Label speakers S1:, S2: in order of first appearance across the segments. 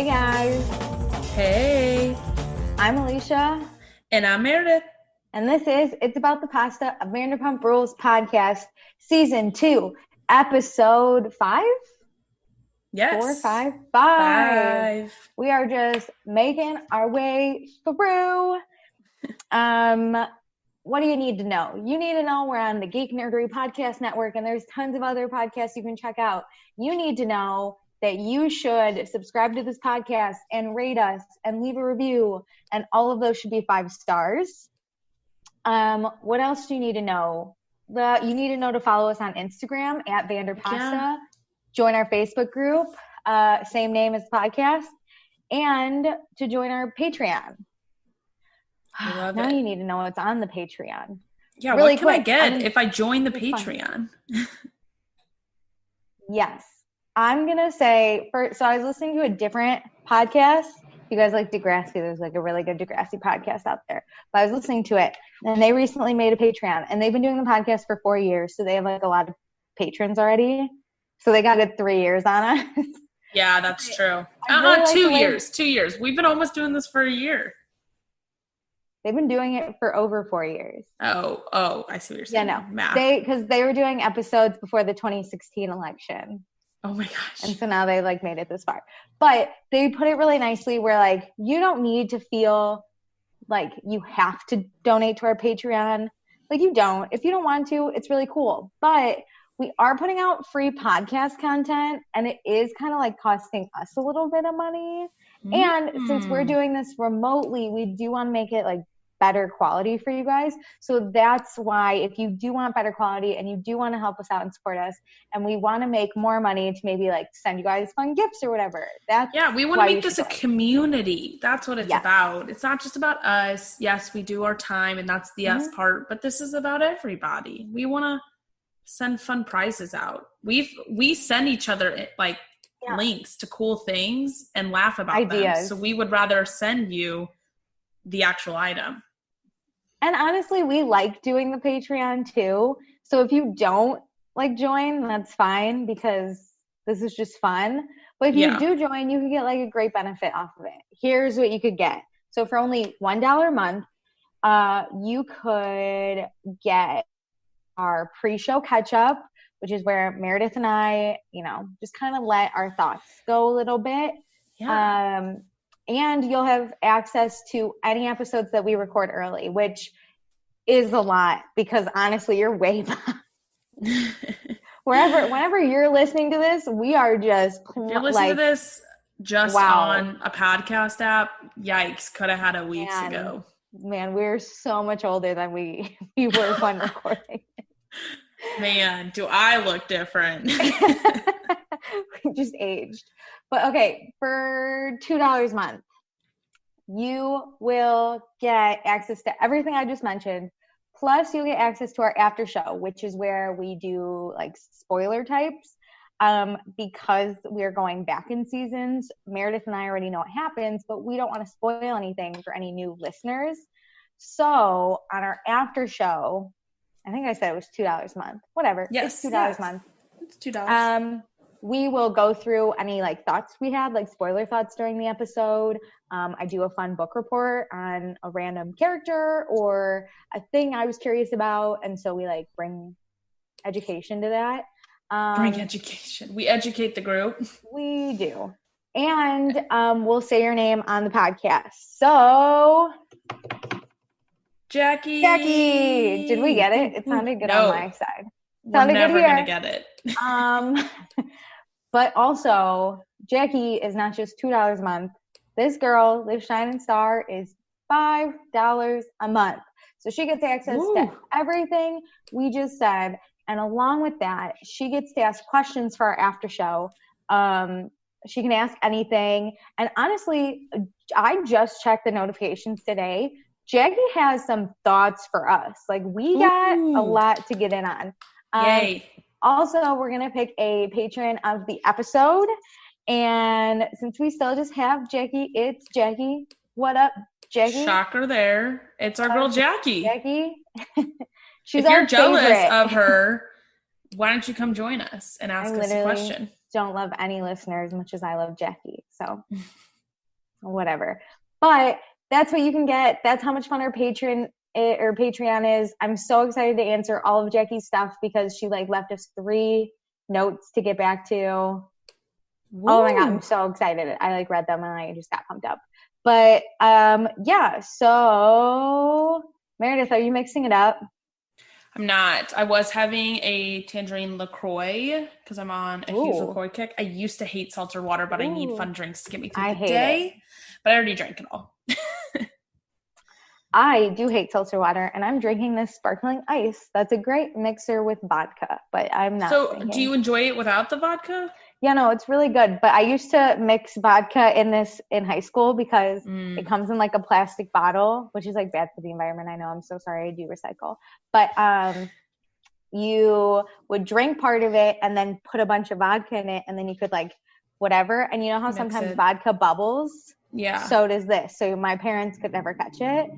S1: Hey guys.
S2: Hey.
S1: I'm Alicia.
S2: And I'm Meredith.
S1: And this is It's About the Pasta, a Vanderpump Rules podcast, season 2, episode 5?
S2: Yes.
S1: 4, 5? 5. We are just making our way through. What do you need to know? You need to know we're on the Geek Nerdery Podcast Network, and there's tons of other podcasts you can check out. You need to know that you should subscribe to this podcast and rate us and leave a review, and all of those should be 5 stars. What else do you need to know? You need to know to follow us on Instagram at Vanderpasta. Yeah. Join our Facebook group, same name as the podcast, and to join our Patreon. Now you need to know what's on the Patreon.
S2: Yeah, really what can quick, I get if I join the Patreon?
S1: Yes. I'm going to say, so I was listening to a different podcast. You guys like Degrassi. There's like a really good Degrassi podcast out there. But I was listening to it, and they recently made a Patreon, and they've been doing the podcast for 4 years, so they have like a lot of patrons already. So they got it 3 years on us.
S2: Yeah, that's true. Really 2 years. 2 years. We've been almost doing this for a year.
S1: They've been doing it for over 4 years.
S2: Oh, I see what you're saying.
S1: Yeah, no.
S2: Math.
S1: Because they were doing episodes before the 2016 election.
S2: Oh my gosh.
S1: And so now they like made it this far. But they put it really nicely where like you don't need to feel like you have to donate to our Patreon. Like you don't. If you don't want to, it's really cool. But we are putting out free podcast content, and it is kind of like costing us a little bit of money. And since we're doing this remotely, we do want to make it like better quality for you guys. So that's why if you do want better quality and you do want to help us out and support us, and we want to make more money to maybe like send you guys fun gifts or whatever.
S2: We want to make this a community. That's what it's about. It's not just about us. Yes, we do our time, and that's the us part, but this is about everybody. We want to send fun prizes out. We send each other like links to cool things and laugh about them. So we would rather send you the actual item.
S1: And honestly, we like doing the Patreon too. So if you don't like join, that's fine because this is just fun. But if you do join, you can get like a great benefit off of it. Here's what you could get. So for only $1 a month, you could get our pre-show catch-up, which is where Meredith and I, just kind of let our thoughts go a little bit. Yeah. And you'll have access to any episodes that we record early, which is a lot because honestly, you're way behind. Whenever you're listening to this, we are just
S2: if you're listening to this just on a podcast app, yikes, could have had it weeks ago.
S1: Man, we're so much older than we were when recording.
S2: Man, do I look different?
S1: We just aged. But okay, for $2 a month, you will get access to everything I just mentioned. Plus, you'll get access to our after show, which is where we do like spoiler types. Because we're going back in seasons, Meredith and I already know what happens, but we don't want to spoil anything for any new listeners. So on our after show, I think I said it was $2 a month. Whatever.
S2: Yes.
S1: It's $2 a month.
S2: It's $2.
S1: We will go through any like thoughts we had, like spoiler thoughts during the episode. I do a fun book report on a random character or a thing I was curious about. And so we like bring education to that.
S2: Bring education. We educate the group.
S1: We do. And we'll say your name on the podcast. So
S2: Jackie.
S1: Did we get it? It sounded good on my side.
S2: We're never going to get it.
S1: But also, Jackie is not just $2 a month. This girl, this shining star, is $5 a month. So she gets access to everything we just said. And along with that, she gets to ask questions for our after show. She can ask anything. And honestly, I just checked the notifications today. Jackie has some thoughts for us. Like, we got a lot to get in on.
S2: Yay.
S1: Also, we're going to pick a patron of the episode. And since we still just have Jackie, it's Jackie. What up, Jackie?
S2: Shocker there. It's our girl, Jackie.
S1: Jackie. She's
S2: if you're jealous
S1: favorite.
S2: of her, why don't you come join us and ask us a question?
S1: Don't love any listener as much as I love Jackie. So whatever. But that's what you can get. That's how much fun our Patreon is. I'm so excited to answer all of Jackie's stuff because she like left us 3 notes to get back to. Woo. Oh my God, I'm so excited. I like read them and I just got pumped up. But yeah, so Meredith, are you mixing it up?
S2: I'm not. I was having a tangerine LaCroix because I'm on a huge LaCroix kick. I used to hate seltzer water, but I need fun drinks to get me through the day. But I already drank it all.
S1: I do hate seltzer water, and I'm drinking this sparkling ice. That's a great mixer with vodka, but I'm not.
S2: So do you enjoy it without the vodka?
S1: Yeah, no, it's really good. But I used to mix vodka in high school because it comes in like a plastic bottle, which is like bad for the environment. I know. I'm so sorry. I do recycle. But you would drink part of it and then put a bunch of vodka in it, and then you could like whatever. And you know how sometimes vodka bubbles?
S2: Yeah.
S1: So does this. So my parents could never catch it.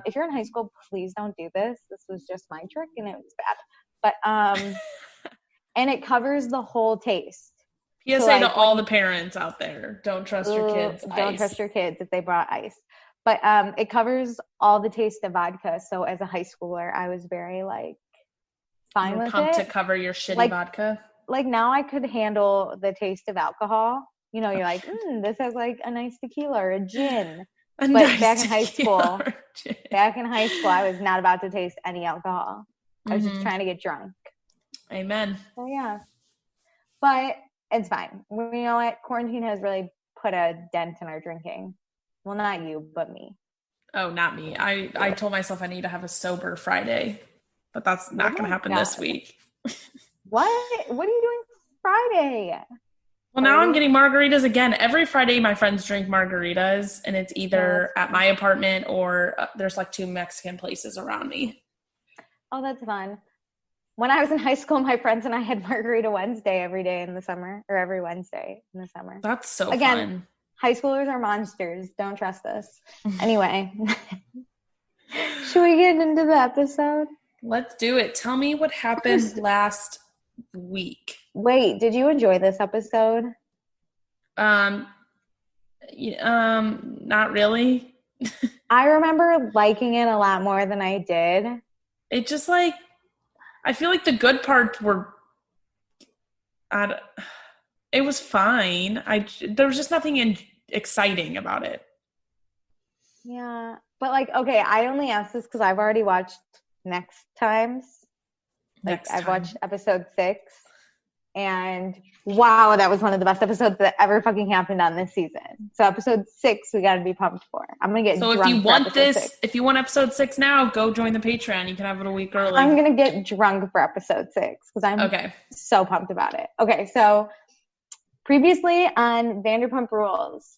S1: If you're in high school, please don't do this. This was just my trick and it was bad. But and it covers the whole taste.
S2: PSA so, like, to all the parents out there. Don't trust your kids.
S1: Don't trust your kids if they brought ice. But it covers all the taste of vodka. So as a high schooler, I was very like fine with
S2: pumped
S1: it.
S2: To cover your shitty vodka.
S1: Like now I could handle the taste of alcohol. You know, you're like, this has like a nice tequila or a gin. But back in high school, I was not about to taste any alcohol. I was just trying to get drunk.
S2: Amen.
S1: So yeah. But it's fine. You know what? Quarantine has really put a dent in our drinking. Well, not you, but me.
S2: Oh, not me. I told myself I need to have a sober Friday, but that's not going to happen this week.
S1: What? What are you doing Friday?
S2: Well, now I'm getting margaritas again. Every Friday, my friends drink margaritas, and it's either at my apartment or there's like 2 Mexican places around me.
S1: Oh, that's fun. When I was in high school, my friends and I had Margarita Wednesday every day in the summer, or every Wednesday in the summer.
S2: That's so
S1: fun. High schoolers are monsters. Don't trust us. Anyway, should we get into the episode?
S2: Let's do it. Tell me what happened last week.
S1: Wait, did you enjoy this episode?
S2: Not really.
S1: I remember liking it a lot more than I did.
S2: It just like, I feel like the good parts were, it was fine. There was just nothing exciting about it.
S1: Yeah, but like, okay, I only asked this because I've already watched Next Times. I've watched episode 6. And wow, that was one of the best episodes that ever fucking happened on this season. So episode 6, we got to be pumped for. I'm going to get drunk. So
S2: if you want episode 6 now, go join the Patreon. You can have it a week early.
S1: I'm going to get drunk for episode 6 because I'm so pumped about it. Okay, so previously on Vanderpump Rules,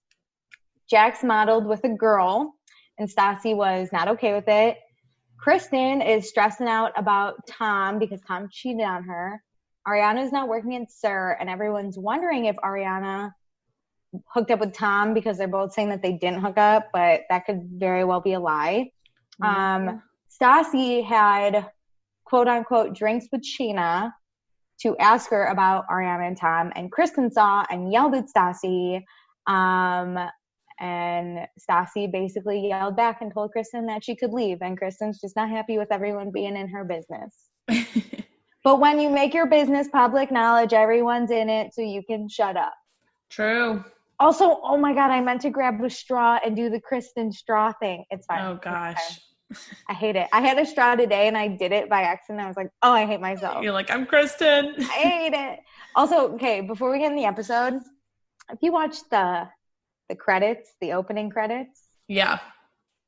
S1: Jax modeled with a girl and Stassi was not okay with it. Kristen is stressing out about Tom because Tom cheated on her. Ariana's not working at SUR, and everyone's wondering if Ariana hooked up with Tom because they're both saying that they didn't hook up, but that could very well be a lie. Stassi had, quote-unquote, drinks with Sheena to ask her about Ariana and Tom, and Kristen saw and yelled at Stassi, and Stassi basically yelled back and told Kristen that she could leave, and Kristen's just not happy with everyone being in her business. But when you make your business public knowledge, everyone's in it, so you can shut up.
S2: True.
S1: Also, oh my God, I meant to grab a straw and do the Kristen straw thing. It's fine.
S2: Oh gosh.
S1: I hate it. I had a straw today and I did it by accident. I was like, oh, I hate myself.
S2: You're like, I'm Kristen.
S1: I hate it. Also, okay, before we get in the episode, if you watch the credits, the opening credits.
S2: Yeah.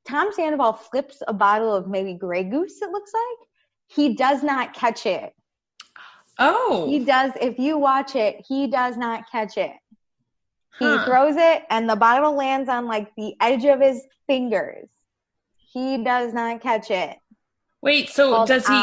S1: Tom Sandoval flips a bottle of maybe Grey Goose, it looks like. He does not catch it.
S2: Oh.
S1: He does. If you watch it, he does not catch it. He throws it and the bottle lands on like the edge of his fingers. He does not catch it.
S2: Wait, so does he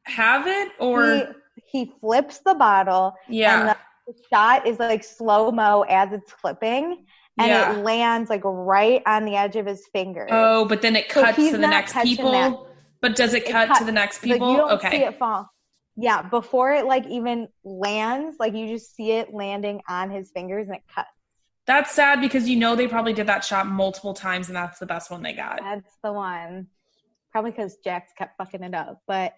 S2: have it or?
S1: He flips the bottle.
S2: Yeah.
S1: And the shot is like slow-mo as it's flipping. And it lands like right on the edge of his fingers.
S2: Oh, but then it cuts to the next people. That. But does it cut to the next people?
S1: Like, you don't see it fall. Yeah, before it like even lands, like you just see it landing on his fingers and it cuts.
S2: That's sad because they probably did that shot multiple times and that's the best one they got.
S1: That's the one. Probably because Jax kept fucking it up. But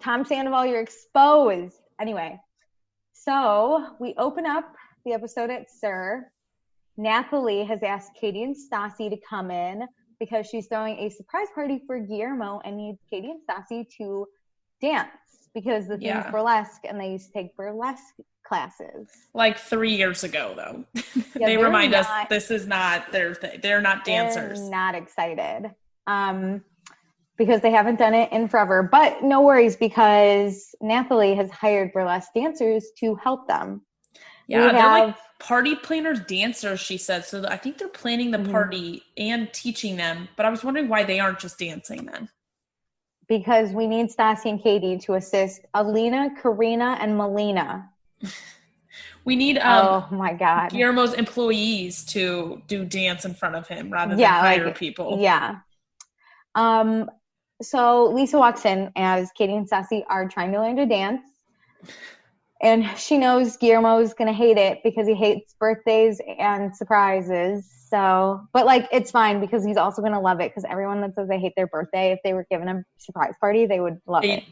S1: Tom Sandoval, you're exposed. Anyway, so we open up the episode at SUR. Nathalie has asked Katie and Stassi to come in because she's throwing a surprise party for Guillermo and needs Katie and Stassi to dance because the theme is burlesque and they used to take burlesque classes.
S2: Like 3 years ago, though. Yeah, they remind us this is not their thing. They're not dancers.
S1: They're not excited because they haven't done it in forever. But no worries because Nathalie has hired burlesque dancers to help them.
S2: Yeah, they're like party planners, dancers, she said. So I think they're planning the party and teaching them. But I was wondering why they aren't just dancing then.
S1: Because we need Stassi and Katie to assist Alina, Karina, and Melina.
S2: We need
S1: oh my God,
S2: Guillermo's employees to do dance in front of him rather than hire people.
S1: Yeah. So Lisa walks in as Katie and Stassi are trying to learn to dance. And she knows Guillermo's going to hate it because he hates birthdays and surprises. So, but it's fine because he's also going to love it because everyone that says they hate their birthday, if they were given a surprise party, they would love it.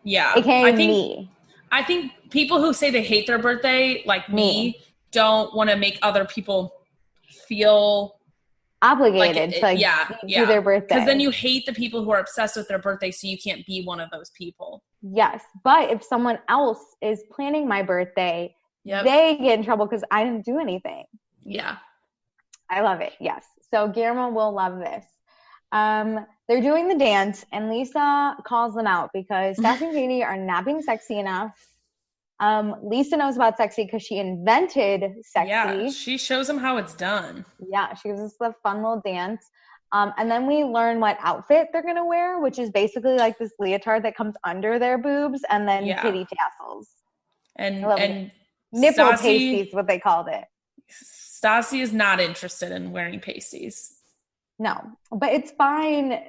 S2: Yeah.
S1: AKA me.
S2: I think people who say they hate their birthday, like me, don't want to make other people feel
S1: obligated to do their birthday.
S2: Because then you hate the people who are obsessed with their birthday, so you can't be one of those people.
S1: Yes, but if someone else is planning my birthday, they get in trouble because I didn't do anything.
S2: Yeah.
S1: I love it, yes. So Guillermo will love this. They're doing the dance, and Lisa calls them out because Stassi and Katie are not being sexy enough. Lisa knows about sexy because she invented sexy.
S2: Yeah, she shows them how it's done.
S1: Yeah, she gives us the fun little dance. And then we learn what outfit they're going to wear, which is basically like this leotard that comes under their boobs and then kitty tassels.
S2: And
S1: nipple pasties, what they called it.
S2: Stassi is not interested in wearing pasties.
S1: No, but it's fine.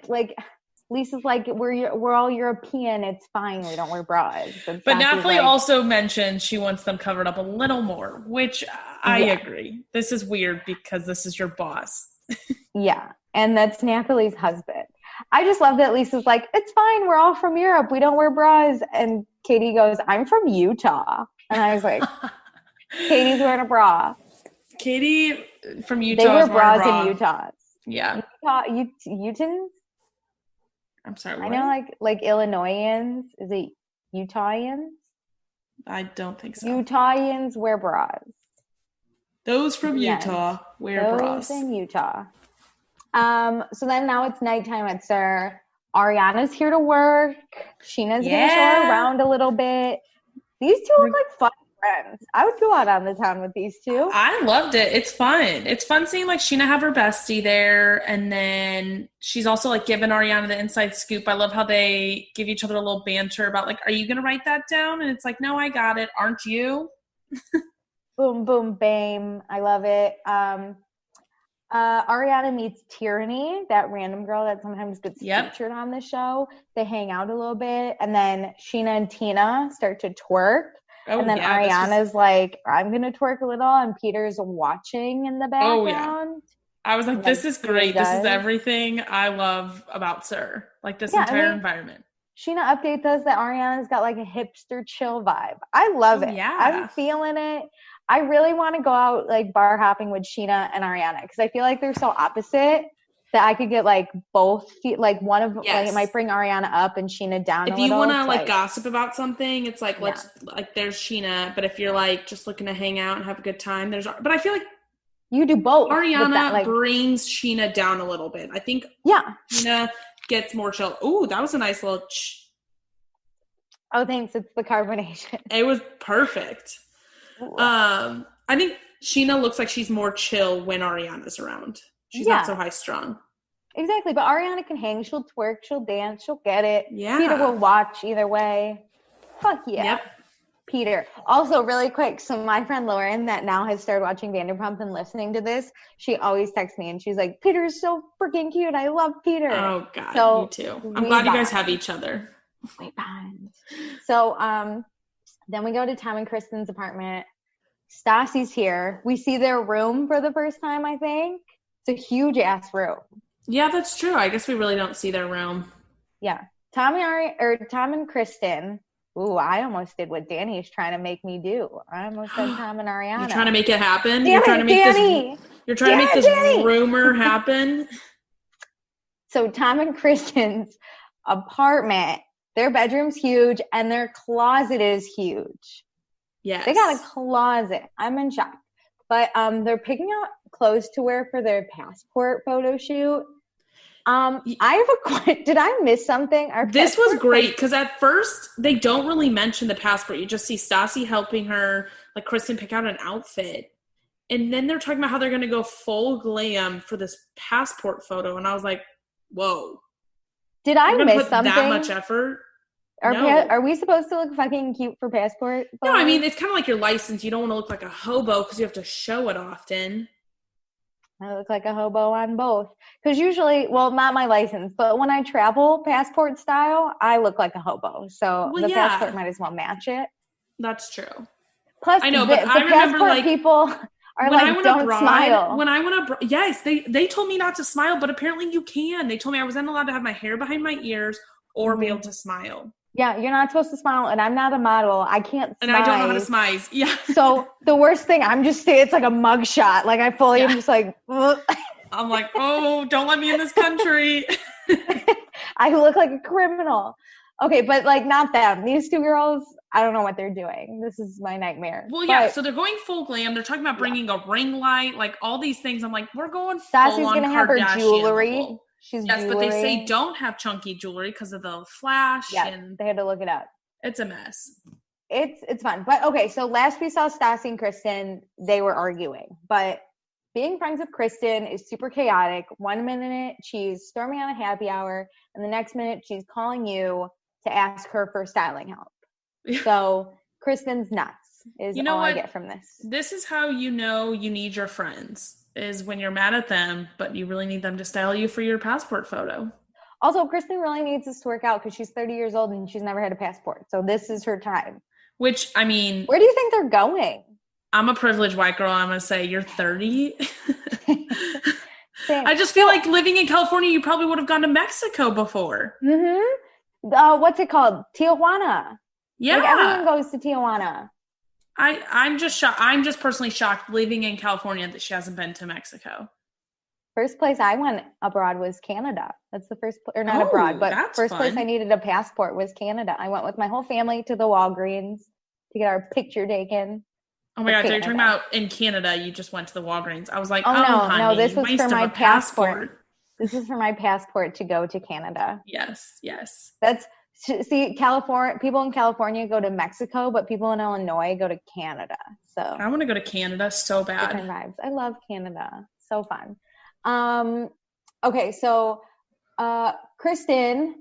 S1: Lisa's like, we're all European. It's fine. We don't wear bras.
S2: But Nathalie also mentioned she wants them covered up a little more, which I agree. This is weird because this is your boss.
S1: Yeah. And that's Nathalie's husband. I just love that Lisa's like, it's fine. We're all from Europe. We don't wear bras. And Katie goes, I'm from Utah. And I was like, Katie's wearing a bra.
S2: Katie from Utah.
S1: They wear bras in Utah.
S2: Yeah.
S1: Utahns?
S2: I'm sorry.
S1: What? I know like Illinoisans. Is it Utahians?
S2: I don't think so.
S1: Utahians wear bras.
S2: Those from Utah wear bras.
S1: Those in Utah. So then now it's nighttime at SUR. Ariana's here to work. Sheena's going to show her around a little bit. These two look like fun friends. I would go out on the town with these two.
S2: I loved it. It's fun. It's fun seeing Sheena have her bestie there, and then she's also giving Ariana the inside scoop. I love how they give each other a little banter about are you gonna write that down? And it's no, I got it. Aren't you?
S1: Boom, boom, bam. I love it. Ariana meets Tyranny, that random girl that sometimes gets featured on the show. They hang out a little bit, and then Sheena and Tina start to twerk. And then Ariana's I'm going to twerk a little, and Peter's watching in the background.
S2: Oh, yeah. I was like, this is great. This is everything I love about SUR. This entire environment.
S1: Sheena updates us that Ariana's got a hipster chill vibe. I love it.
S2: Yeah.
S1: I'm feeling it. I really want to go out bar hopping with Sheena and Ariana because I feel they're so opposite that I could get both one of it might bring Ariana up and Sheena down
S2: if
S1: a little.
S2: If you want to gossip about something, it's let's there's Sheena, but if you're just looking to hang out and have a good time, but I feel
S1: you do both.
S2: Ariana brings Sheena down a little bit. I think Sheena gets more chill. Ooh, that was a nice little
S1: Oh, thanks. It's the carbonation.
S2: It was perfect. Ooh. I think Sheena looks like she's more chill when Ariana's around. She's not so high strung.
S1: Exactly. But Ariana can hang. She'll twerk. She'll dance. She'll get it.
S2: Yeah.
S1: Peter will watch either way. Fuck yeah.
S2: Yep.
S1: Peter. Also, really quick. So my friend Lauren that now has started watching Vanderpump and listening to this, she always texts me and she's like, Peter's so freaking cute. I love Peter.
S2: Oh, God. So me too. I'm glad you guys have each other.
S1: We bond. So then we go to Tom and Kristen's apartment. Stassi's here. We see their room for the first time, I think. It's a huge ass room.
S2: Yeah, that's true. I guess we really don't see their room.
S1: Yeah. Tom and Kristen. Ooh, I almost did what Danny's trying to make me do. I almost said Tom and Ariana.
S2: You're trying to make it happen?
S1: You're trying to make this
S2: rumor happen?
S1: So Tom and Kristen's apartment, their bedroom's huge and their closet is huge.
S2: Yes.
S1: They got a closet. I'm in shock. But they're picking out clothes to wear for their passport photo shoot. I have a question. Did I miss something?
S2: This was great because at first they don't really mention the passport. You just see Stassi helping her, like Kristen, pick out an outfit. And then they're talking about how they're going to go full glam for this passport photo. And I was like, whoa.
S1: Did I miss something?
S2: That much effort?
S1: Are we supposed to look fucking cute for passport photos?
S2: No, I mean, it's kind of like your license. You don't want to look like a hobo because you have to show it often.
S1: I look like a hobo on both. Because usually, well, not my license, but when I travel passport style, I look like a hobo. So passport might as well match it.
S2: That's true.
S1: Plus, I know, but I remember like people are like, don't smile.
S2: When I went abroad, yes, they told me not to smile, but apparently you can. They told me I wasn't allowed to have my hair behind my ears or be able to smile.
S1: Yeah, you're not supposed to smile, and I'm not a model. I can't smile.
S2: And I don't know how to smile. Yeah.
S1: So the worst thing, it's like a mug shot. Like I fully am just like,
S2: I'm like, oh, don't let me in this country.
S1: I look like a criminal. Okay, but like not them. These two girls, I don't know what they're doing. This is my nightmare.
S2: Well, yeah, so they're going full glam. They're talking about bringing a ring light, like all these things. I'm like, we're going full on Kardashian. Stassi's going to have her jewelry.
S1: Level.
S2: Yes, but they say don't have chunky jewelry because of the flash.
S1: Yeah,
S2: and
S1: they had to look it up.
S2: It's a mess.
S1: It's fun. But okay, so last we saw Stassi and Kristen, they were arguing. But being friends with Kristen is super chaotic. 1 minute she's storming out a happy hour, and the next minute she's calling you to ask her for styling help. So Kristen's nuts is all I get from this.
S2: This is how you know you need your friends. Is when you're mad at them, but you really need them to style you for your passport photo.
S1: Also, Kristen really needs this to work out because she's 30 years old and she's never had a passport. So this is her time.
S2: Which, I mean...
S1: Where do you think they're going?
S2: I'm a privileged white girl. I'm going to say, you're 30? I just feel like living in California, you probably would have gone to Mexico before.
S1: Mm-hmm. What's it called? Tijuana.
S2: Yeah.
S1: Like everyone goes to Tijuana.
S2: I'm just shocked. I'm just personally shocked living in California that she hasn't been to Mexico.
S1: First place I went abroad was Canada. That's the first, or not abroad, but first place I needed a passport was Canada. I went with my whole family to the Walgreens to get our picture taken.
S2: Oh my God, so you're talking about in Canada, you just went to the Walgreens. I was like,
S1: no, this was for my passport. This is for my passport to go to Canada.
S2: Yes.
S1: See, people in California go to Mexico, but people in Illinois go to Canada. So
S2: I want to go to Canada so bad.
S1: Different vibes. I love Canada. So fun. Okay, so Kristen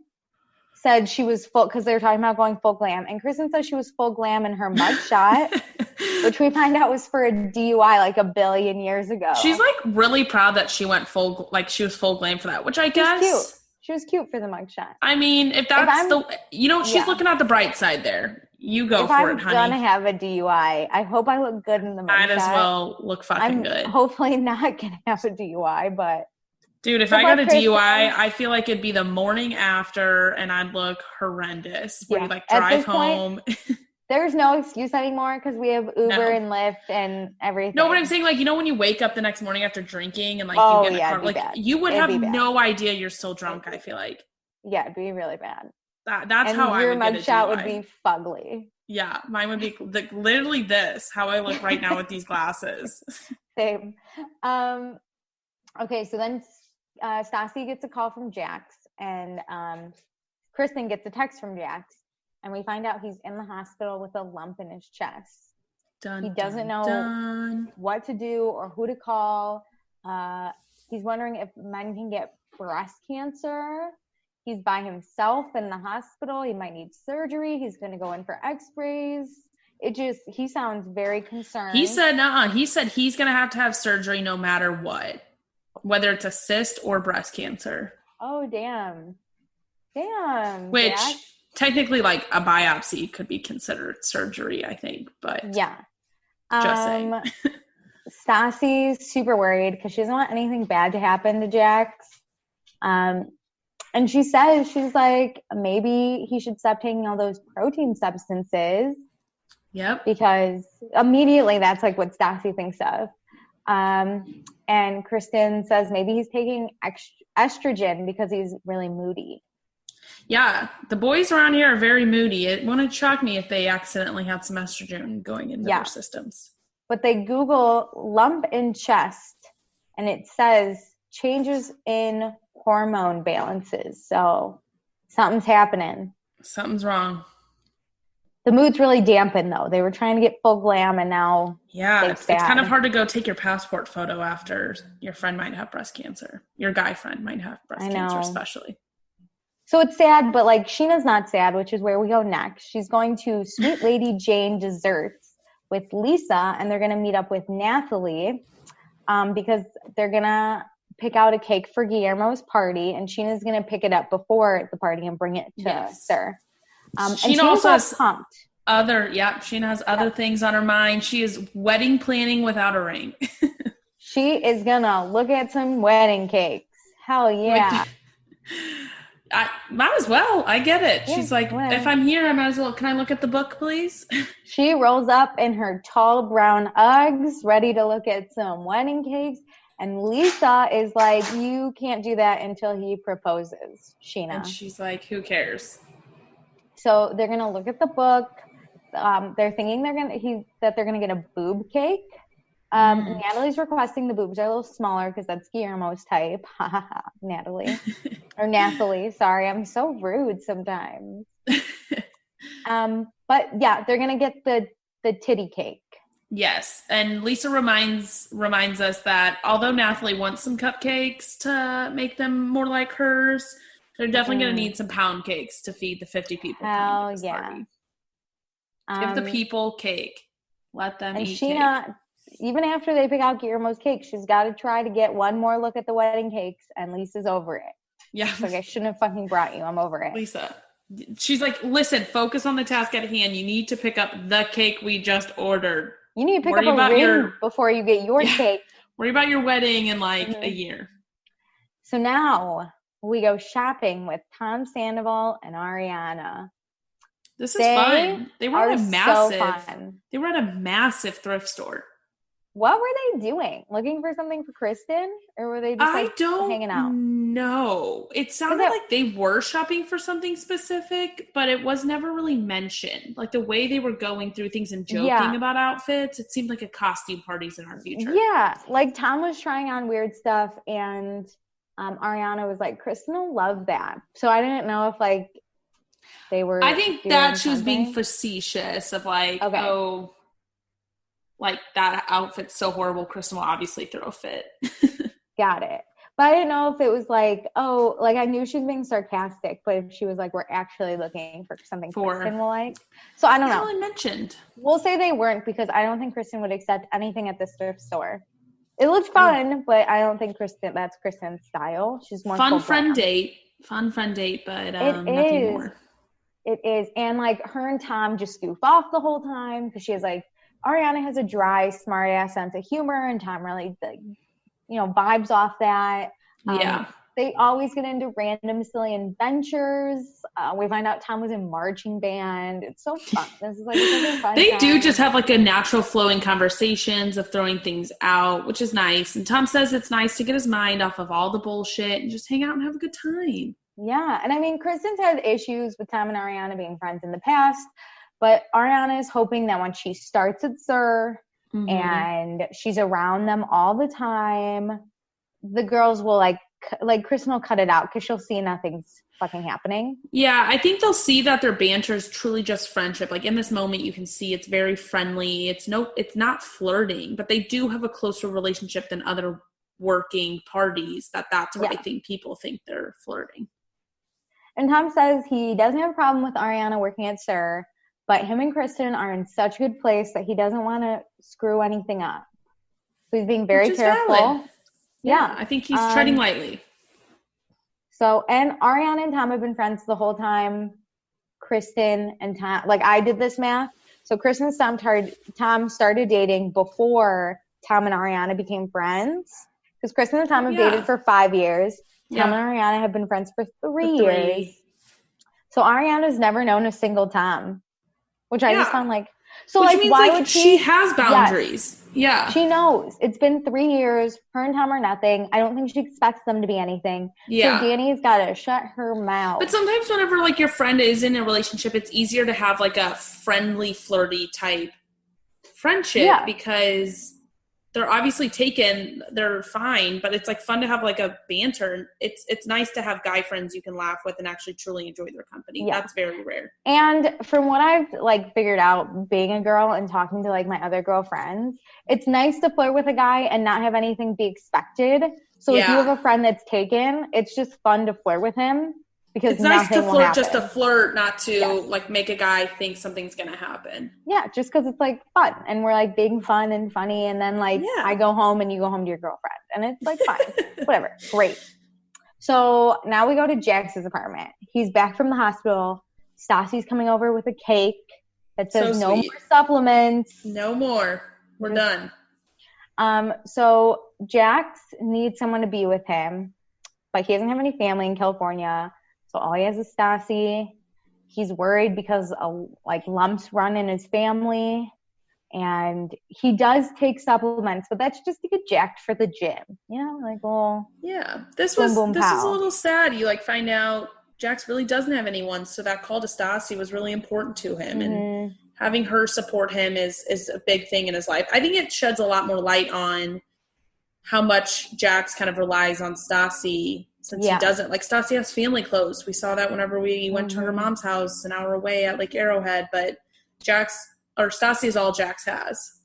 S1: said she was full because they were talking about going full glam, and Kristen said she was full glam in her mugshot, which we find out was for a DUI like a billion years ago.
S2: She's like really proud that she went she was full glam for that, which I guess.
S1: Cute. She was cute for the mugshot.
S2: I mean, if that's she's looking at the bright side there. You go for it, honey.
S1: I'm gonna have a DUI. I hope I look good in the mugshot.
S2: Might as well look fucking good.
S1: I'm hopefully not gonna have a DUI, but
S2: dude, if I got a DUI, I feel like it'd be the morning after, and I'd look horrendous. Where you like drive home.
S1: There's no excuse anymore because we have Uber and Lyft and everything.
S2: No, but I'm saying, like, when you wake up the next morning after drinking and, like, you get in a car, like, you would have no idea you're still drunk, I feel like.
S1: Yeah, it'd be really bad.
S2: That's how I would get a DUI.
S1: Your mugshot would be fugly.
S2: Yeah, mine would be literally this, how I look right now with these glasses.
S1: Same. Okay, so then Stassi gets a call from Jax, and Kristen gets a text from Jax. And we find out he's in the hospital with a lump in his chest. He doesn't know what to do or who to call. He's wondering if men can get breast cancer. He's by himself in the hospital. He might need surgery. He's going to go in for x-rays. He sounds very concerned.
S2: He said, He said he's going to have surgery no matter what, whether it's a cyst or breast cancer.
S1: Oh, damn.
S2: Which...
S1: Jax.
S2: Technically, like, a biopsy could be considered surgery, I think, but...
S1: Yeah.
S2: Just saying.
S1: Stassi's super worried because she doesn't want anything bad to happen to Jax. And she says, she's like, maybe he should stop taking all those protein substances.
S2: Yep.
S1: Because immediately that's like what Stassi thinks of. And Kristen says maybe he's taking estrogen because he's really moody.
S2: Yeah, the boys around here are very moody. It wouldn't shock me if they accidentally had some estrogen going into their systems.
S1: But they Google lump in chest, and it says changes in hormone balances. So something's happening.
S2: Something's wrong.
S1: The mood's really dampened, though. They were trying to get full glam, and now
S2: it's kind of hard to go take your passport photo after your friend might have breast cancer. Your guy friend might have breast cancer, especially.
S1: So it's sad, but like Sheena's not sad, which is where we go next. She's going to Sweet Lady Jane Desserts with Lisa, and they're going to meet up with Nathalie because they're going to pick out a cake for Guillermo's party, and Sheena's going to pick it up before the party and bring it to Sir.
S2: Sheena also has pumped. Sheena has other things on her mind. She is wedding planning without a ring.
S1: She is going to look at some wedding cakes. Hell yeah.
S2: I might as well. I get it. Yeah, she's like, if I'm here, I might as well. Can I look at the book, please?
S1: She rolls up in her tall brown Uggs, ready to look at some wedding cakes. And Lisa is like, you can't do that until he proposes, Sheena.
S2: And she's like, who cares?
S1: So they're going to look at the book. They're thinking they're going to get a boob cake. Natalie's requesting the boobs are a little smaller because that's Guillermo's type. Natalie. Or Nathalie. Sorry, I'm so rude sometimes. But yeah, they're going to get the titty cake.
S2: Yes, and Lisa reminds us that although Nathalie wants some cupcakes to make them more like hers, they're definitely going to need some pound cakes to feed the 50 people.
S1: Oh, yeah.
S2: Give the people cake. Let them eat
S1: Sheena,
S2: cake.
S1: Even after they pick out Guillermo's cake, she's got to try to get one more look at the wedding cakes, and Lisa's over it.
S2: Yeah.
S1: She's like, I shouldn't have fucking brought you. I'm over it.
S2: Lisa. She's like, listen, focus on the task at hand. You need to pick up the cake we just ordered.
S1: You need to pick up a ring before you get your cake.
S2: Worry about your wedding in like a year.
S1: So now we go shopping with Tom Sandoval and Ariana.
S2: This is fun. They were at a massive thrift store.
S1: What were they doing? Looking for something for Kristen? Or were they just hanging out?
S2: No. It sounded like they were shopping for something specific, but it was never really mentioned. Like the way they were going through things and joking about outfits, it seemed like a costume party's in our future.
S1: Yeah. Like Tom was trying on weird stuff and Ariana was like, Kristen will love that. So I didn't know if like they were
S2: I think that she was being facetious of like, like that outfit's so horrible, Kristen will obviously throw a fit.
S1: Got it. But I didn't know if it was like, like I knew she was being sarcastic, but if she was like, we're actually looking for something Kristen will like. So I don't know.
S2: Really mentioned.
S1: We'll say they weren't because I don't think Kristen would accept anything at this thrift store. It looked fun, but I don't think that's Kristen's style. She's more
S2: fun friend date, but nothing more.
S1: It is. And like her and Tom just goof off the whole time because she has like, Ariana has a dry, smart ass sense of humor, and Tom really, vibes off that. They always get into random silly adventures. We find out Tom was in marching band. It's so fun. This is like such a fun
S2: They
S1: time.
S2: do just have like a natural flowing conversations of throwing things out, which is nice. And Tom says it's nice to get his mind off of all the bullshit and just hang out and have a good time.
S1: Yeah, and I mean, Kristen's had issues with Tom and Ariana being friends in the past. But Ariana is hoping that when she starts at Sir and she's around them all the time, the girls will like Kristen will cut it out because she'll see nothing's fucking happening.
S2: Yeah, I think they'll see that their banter is truly just friendship. Like in this moment, you can see it's very friendly. It's not flirting, but they do have a closer relationship than other working parties. That's where I think people think they're flirting.
S1: And Tom says he doesn't have a problem with Ariana working at Sir. But him and Kristen are in such a good place that he doesn't want to screw anything up. So he's being very careful.
S2: Valid. Yeah, I think he's treading lightly.
S1: So, and Ariana and Tom have been friends the whole time. Kristen and Tom, like I did this math. So Chris and Tom started dating before Tom and Ariana became friends. Because Chris and Tom have dated for 5 years. Tom and Ariana have been friends for 3 years. So Ariana's never known a single Tom, which I just found like, so
S2: which
S1: like,
S2: means,
S1: why
S2: like,
S1: would
S2: she has boundaries. Yeah.
S1: She knows. It's been 3 years. Her and Tom are nothing. I don't think she expects them to be anything.
S2: Yeah.
S1: So Danny's got to shut her mouth.
S2: But sometimes whenever, like, your friend is in a relationship, it's easier to have, like, a friendly, flirty type friendship because they're obviously taken, they're fine, but it's like fun to have like a banter. It's nice to have guy friends you can laugh with and actually truly enjoy their company. That's very rare.
S1: And from what I've like figured out being a girl and talking to like my other girlfriends, it's nice to flirt with a guy and not have anything be expected. So if you have a friend that's taken, it's just fun to flirt with him. Because
S2: it's nice to flirt just to flirt, not to like make a guy think something's gonna happen.
S1: Yeah, just because it's like fun and we're like being fun and funny, and then like I go home and you go home to your girlfriend and it's like fine. Whatever. Great. So now we go to Jax's apartment. He's back from the hospital. Stassi's coming over with a cake that says no more supplements.
S2: No more. We're done.
S1: So Jax needs someone to be with him, but he doesn't have any family in California. So all he has is Stassi. He's worried because like lumps run in his family. And he does take supplements, but that's just to get jacked for the gym. You know, like, well.
S2: Yeah. This was a little sad. You like find out Jax really doesn't have anyone. So that call to Stassi was really important to him. And having her support him is a big thing in his life. I think it sheds a lot more light on how much Jax kind of relies on Stassi. Since he doesn't, like, Stassi has family close. We saw that whenever we went to her mom's house an hour away at Lake Arrowhead. But Stassi is all Jax has.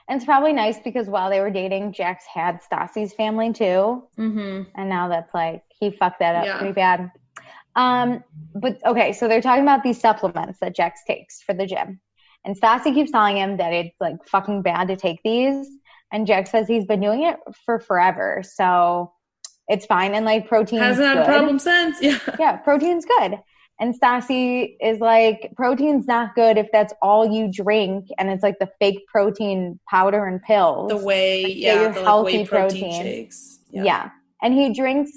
S1: And it's probably nice because while they were dating, Jax had Stassi's family too. Mm-hmm. And now that's like, he fucked that up pretty bad. But okay, so they're talking about these supplements that Jax takes for the gym. And Stassi keeps telling him that it's like fucking bad to take these. And Jax says he's been doing it for forever. So it's fine. And like protein's
S2: hasn't had a problem since.
S1: Yeah, protein's good. And Stassi is like, protein's not good if that's all you drink and it's like the fake protein powder and pills.
S2: The whey,
S1: like,
S2: the
S1: healthy
S2: whey protein shakes.
S1: Yeah. And he drinks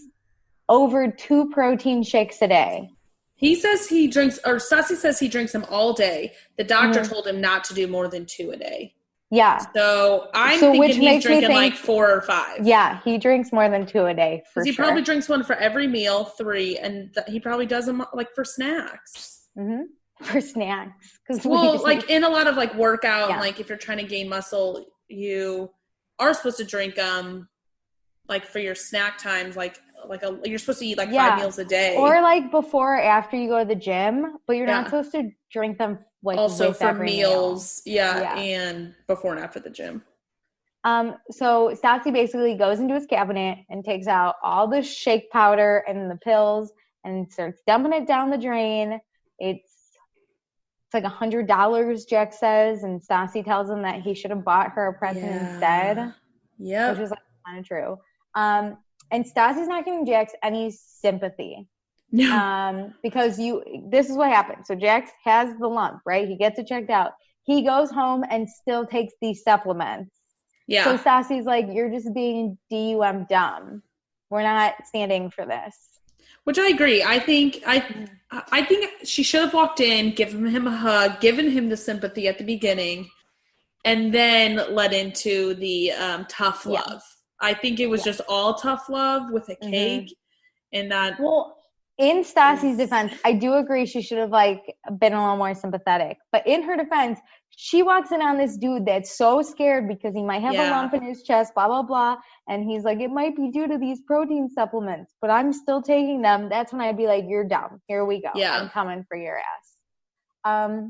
S1: over 2 protein shakes a day.
S2: He says he drinks, or Stassi says he drinks them all day. The doctor told him not to do more than 2 a day.
S1: Yeah.
S2: So I'm thinking he's drinking like 4 or 5.
S1: Yeah, he drinks more than 2 a day for sure.
S2: He probably drinks one for every meal, 3, and he probably does them like for snacks.
S1: Mm-hmm. For snacks.
S2: Well, like in a lot of like workout, like if you're trying to gain muscle, you are supposed to drink them like for your snack times, you're supposed to eat like 5 meals a day.
S1: Or like before or after you go to the gym, but you're not supposed to drink them like
S2: also for meals. And before and after the gym.
S1: So Stassi basically goes into his cabinet and takes out all the shake powder and the pills and starts dumping it down the drain. It's like $100, Jax says, and Stassi tells him that he should have bought her a present instead. Yeah. Which is like kind of true. And Stassi's not giving Jax any sympathy. No. Because this is what happened. So Jax has the lump, right? He gets it checked out. He goes home and still takes these supplements. Yeah. So Stassi's like, you're just being dumb. We're not standing for this.
S2: Which I agree. I think she should have walked in, given him a hug, given him the sympathy at the beginning, and then led into the tough love. I think it was just all tough love with a cake, and that.
S1: Well, in Stassi's defense, I do agree she should have like been a little more sympathetic. But in her defense, she walks in on this dude that's so scared because he might have a lump in his chest, blah, blah, blah. And he's like, it might be due to these protein supplements, but I'm still taking them. That's when I'd be like, you're dumb. Here we go. Yeah. I'm coming for your ass.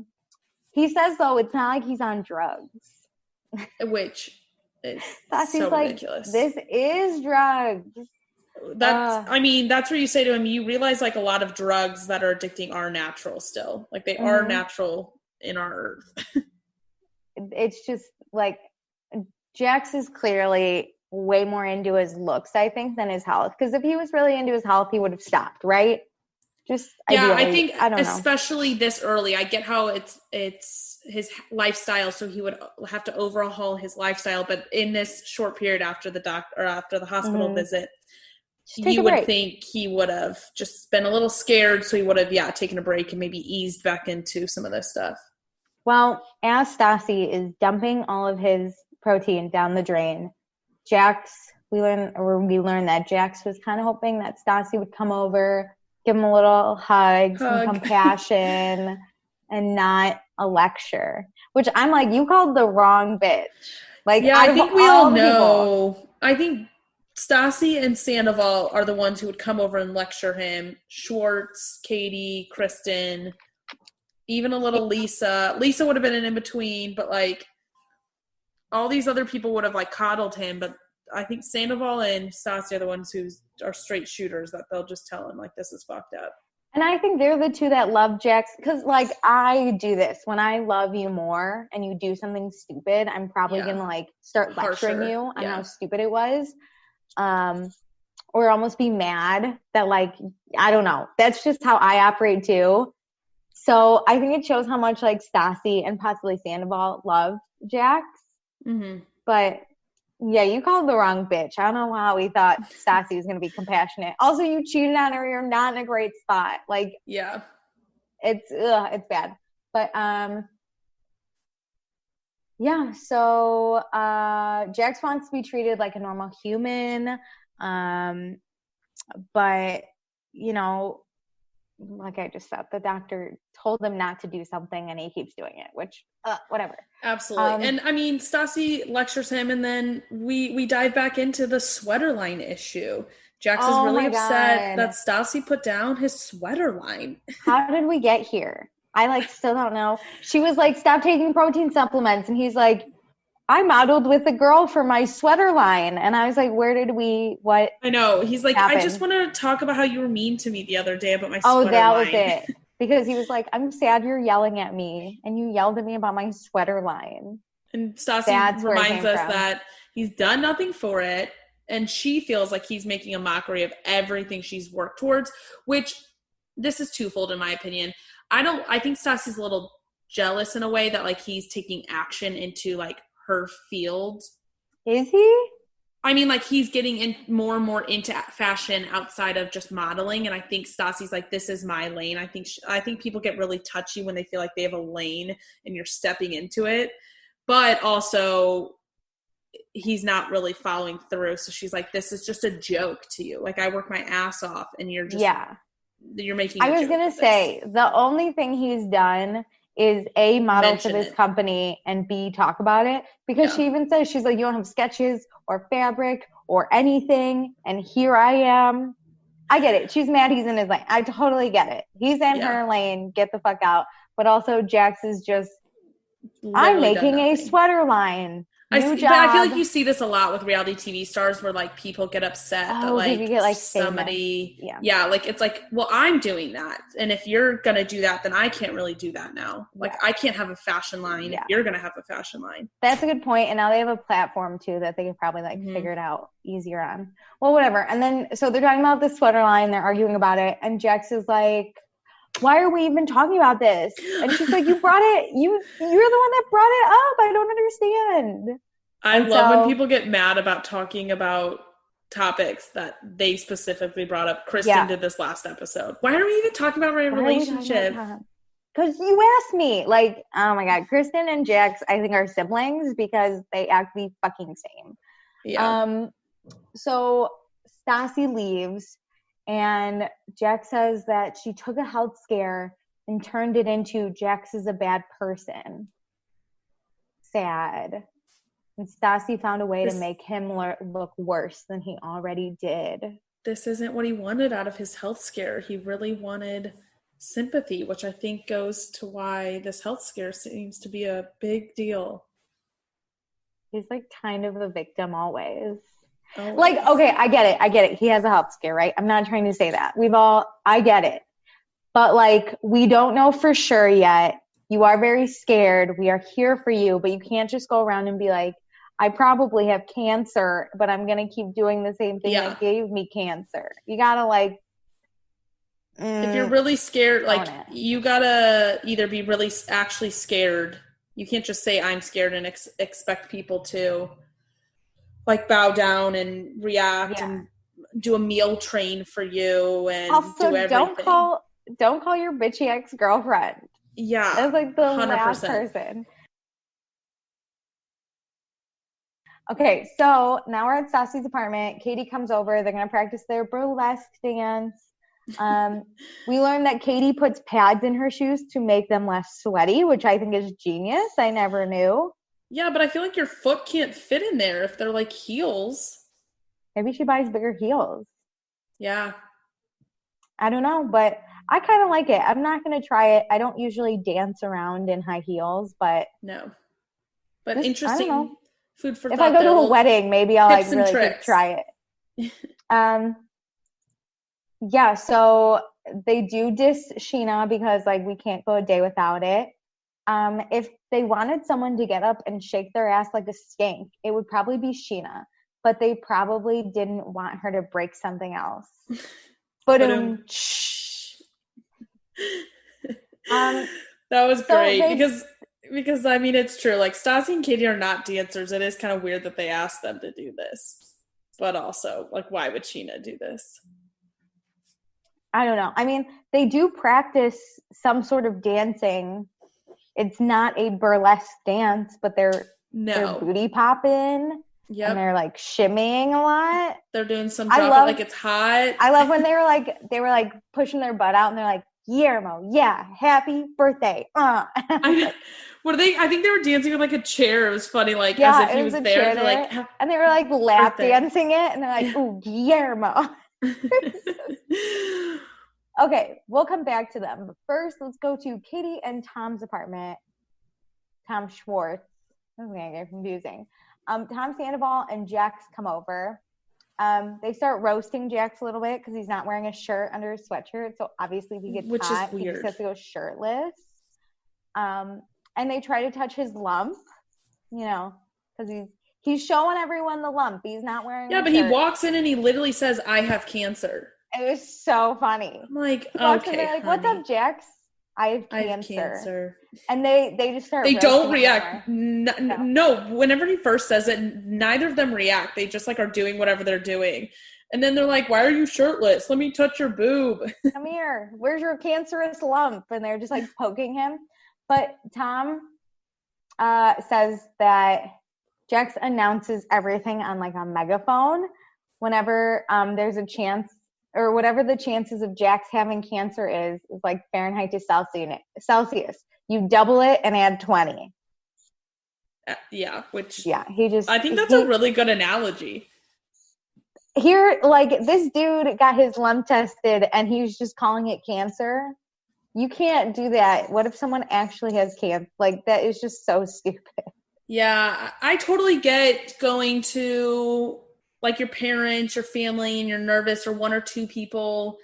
S1: He says, though, it's not like he's on drugs.
S2: Which is
S1: Stassi's
S2: so
S1: like,
S2: ridiculous.
S1: This is drugs.
S2: That's where you say to him, you realize like a lot of drugs that are addicting are natural still. Like they are natural in our earth.
S1: It's just like Jax is clearly way more into his looks, I think, than his health. Because if he was really into his health, he would have stopped, right? Just
S2: yeah,
S1: ideally,
S2: I think
S1: I don't know.
S2: Especially this early. I get how it's his lifestyle, so he would have to overhaul his lifestyle. But in this short period after the after the hospital visit, you would think he would have just been a little scared, so he would have taken a break and maybe eased back into some of this stuff.
S1: Well, as Stassi is dumping all of his protein down the drain, we learned that Jax was kind of hoping that Stassi would come over, give him a little hug. Some compassion, and not a lecture. Which I'm like, you called the wrong bitch. Like,
S2: yeah, I think we all know. I think Stassi and Sandoval are the ones who would come over and lecture him. Schwartz, Katie, Kristen, even a little Lisa. Lisa would have been an in-between, but like all these other people would have like coddled him, but I think Sandoval and Stassi are the ones who are straight shooters that they'll just tell him like, this is fucked up.
S1: And I think they're the two that love Jax, because like I do this when I love you more and you do something stupid, I'm probably gonna like start lecturing you on how stupid it was, or almost be mad that like, I don't know, that's just how I operate too. So I think it shows how much like Stassi and possibly Sandoval love Jax. But yeah, you called the wrong bitch. I don't know how we thought Stassi was going to be compassionate. Also, you cheated on her. You're not in a great spot. Like,
S2: yeah,
S1: it's bad. But yeah. So Jax wants to be treated like a normal human. But you know, like I just said, the doctor told him not to do something and he keeps doing it, which whatever.
S2: Absolutely. And I mean, Stassi lectures him, and then we dive back into the sweater line issue. Jax is really upset that Stassi put down his sweater line.
S1: How did we get here? I like still don't know. She was like, stop taking protein supplements, and he's like, I modeled with a girl for my sweater line. And I was like, what?
S2: I know. He's like, happened? I just want to talk about how you were mean to me the other day about my sweater line. Oh, that was it.
S1: Because he was like, I'm sad you're yelling at me. And you yelled at me about my sweater line.
S2: And Stassi reminds us that he's done nothing for it. And she feels like he's making a mockery of everything she's worked towards, which this is twofold in my opinion. I think Stassi's a little jealous in a way that like he's taking action into like her field.
S1: Is he?
S2: I mean, like he's getting in more and more into fashion outside of just modeling, and I think Stassi's like, this is my lane. I think people get really touchy when they feel like they have a lane and you're stepping into it, but also he's not really following through. So she's like, this is just a joke to you. Like I work my ass off, and you're just you're making. I was gonna
S1: say the only thing he's done is A, model for this company, and B, talk about it. Because she even says, she's like, you don't have sketches or fabric or anything, and here I am. I get it. She's mad he's in his lane. I totally get it. He's in her lane. Get the fuck out. But also Jax is just, I'm making a sweater line.
S2: But I feel like you see this a lot with reality TV stars where like people get upset that like, you get, like somebody like it's like, well, I'm doing that, and if you're gonna do that, then I can't really do that now. Like I can't have a fashion line if you're gonna have a fashion line.
S1: That's a good point. And now they have a platform too that they could probably like figure it out easier on. Well, whatever. And then so they're talking about the sweater line, they're arguing about it, and Jax is like, why are we even talking about this? And she's like, you're the one that brought it up. I don't understand.
S2: I love when people get mad about talking about topics that they specifically brought up. Kristen did this last episode. Why are we even talking about my relationship?
S1: Because you asked me. Like, oh my God. Kristen and Jax, I think, are siblings because they act the fucking same. Yeah. So Stassi leaves. And Jax says that she took a health scare and turned it into Jax is a bad person. Sad. And Stassi found a way to make him look worse than he already did.
S2: This isn't what he wanted out of his health scare. He really wanted sympathy, which I think goes to why this health scare seems to be a big deal.
S1: He's like kind of a victim always. Like, okay, I get it. He has a health scare, right? I'm not trying to say that. I get it. But like, we don't know for sure yet. You are very scared. We are here for you, but you can't just go around and be like, I probably have cancer, but I'm going to keep doing the same thing that gave me cancer. You got to like
S2: If you're really scared, like, you gotta either be really actually scared. You can't just say I'm scared and expect people to, like, bow down and react and do a meal train for you and
S1: also,
S2: do everything.
S1: Don't call your bitchy ex-girlfriend.
S2: Yeah.
S1: That's like the
S2: 100%.
S1: last person. Okay, so now we're at Stassi's apartment. Katie comes over. They're going to practice their burlesque dance. We learned that Katie puts pads in her shoes to make them less sweaty, which I think is genius. I never knew.
S2: Yeah, but I feel like your foot can't fit in there if they're like heels.
S1: Maybe she buys bigger heels.
S2: Yeah. I
S1: don't know, but I kind of like it. I'm not going to try it. I don't usually dance around in high heels, but...
S2: No. But interesting food for
S1: thought. If
S2: I
S1: go to a wedding, maybe I'll like really try it. Yeah, so they do diss Sheena because like we can't go a day without it. If they wanted someone to get up and shake their ass like a skank, it would probably be Sheena. But they probably didn't want her to break something else. But
S2: that was great because I mean it's true. Like Stassi and Katie are not dancers. It is kind of weird that they asked them to do this. But also, like, why would Sheena do this?
S1: I don't know. I mean, they do practice some sort of dancing. It's not a burlesque dance, but they're booty popping. Yep. And they're like shimmying a lot.
S2: They're doing some drop it like it's hot.
S1: I love when they were like pushing their butt out and they're like, Guillermo, yeah, happy birthday.
S2: I think they were dancing with like a chair. It was funny, like as if he was there. Like,
S1: and they were like lap dancing it and they're like, ooh, Guillermo. Okay, we'll come back to them. But first, let's go to Katie and Tom's apartment. Tom Schwartz. This is going to get confusing. Tom Sandoval and Jax come over. They start roasting Jax a little bit because he's not wearing a shirt under his sweatshirt. So obviously he gets hot. He just has to go shirtless. And they try to touch his lump, because he's showing everyone the lump. He's not wearing a shirt.
S2: He walks in and he literally says, I have cancer.
S1: It was so funny.
S2: I'm like, okay,
S1: like, what's up, Jax? I have cancer. And they just start.
S2: They don't react. No, whenever he first says it, neither of them react. They just like are doing whatever they're doing. And then they're like, why are you shirtless? Let me touch your boob.
S1: Come here. Where's your cancerous lump? And they're just like poking him. But Tom says that Jax announces everything on like a megaphone whenever there's a chance, or whatever the chances of Jax having cancer is like Fahrenheit to Celsius. You double it and add 20.
S2: Yeah,
S1: I
S2: think that's a really good analogy.
S1: Here, like, this dude got his lump tested and he was just calling it cancer. You can't do that. What if someone actually has cancer? Like, that is just so stupid.
S2: Yeah, I totally get going to like your parents, your family, and you're nervous, or one or two people,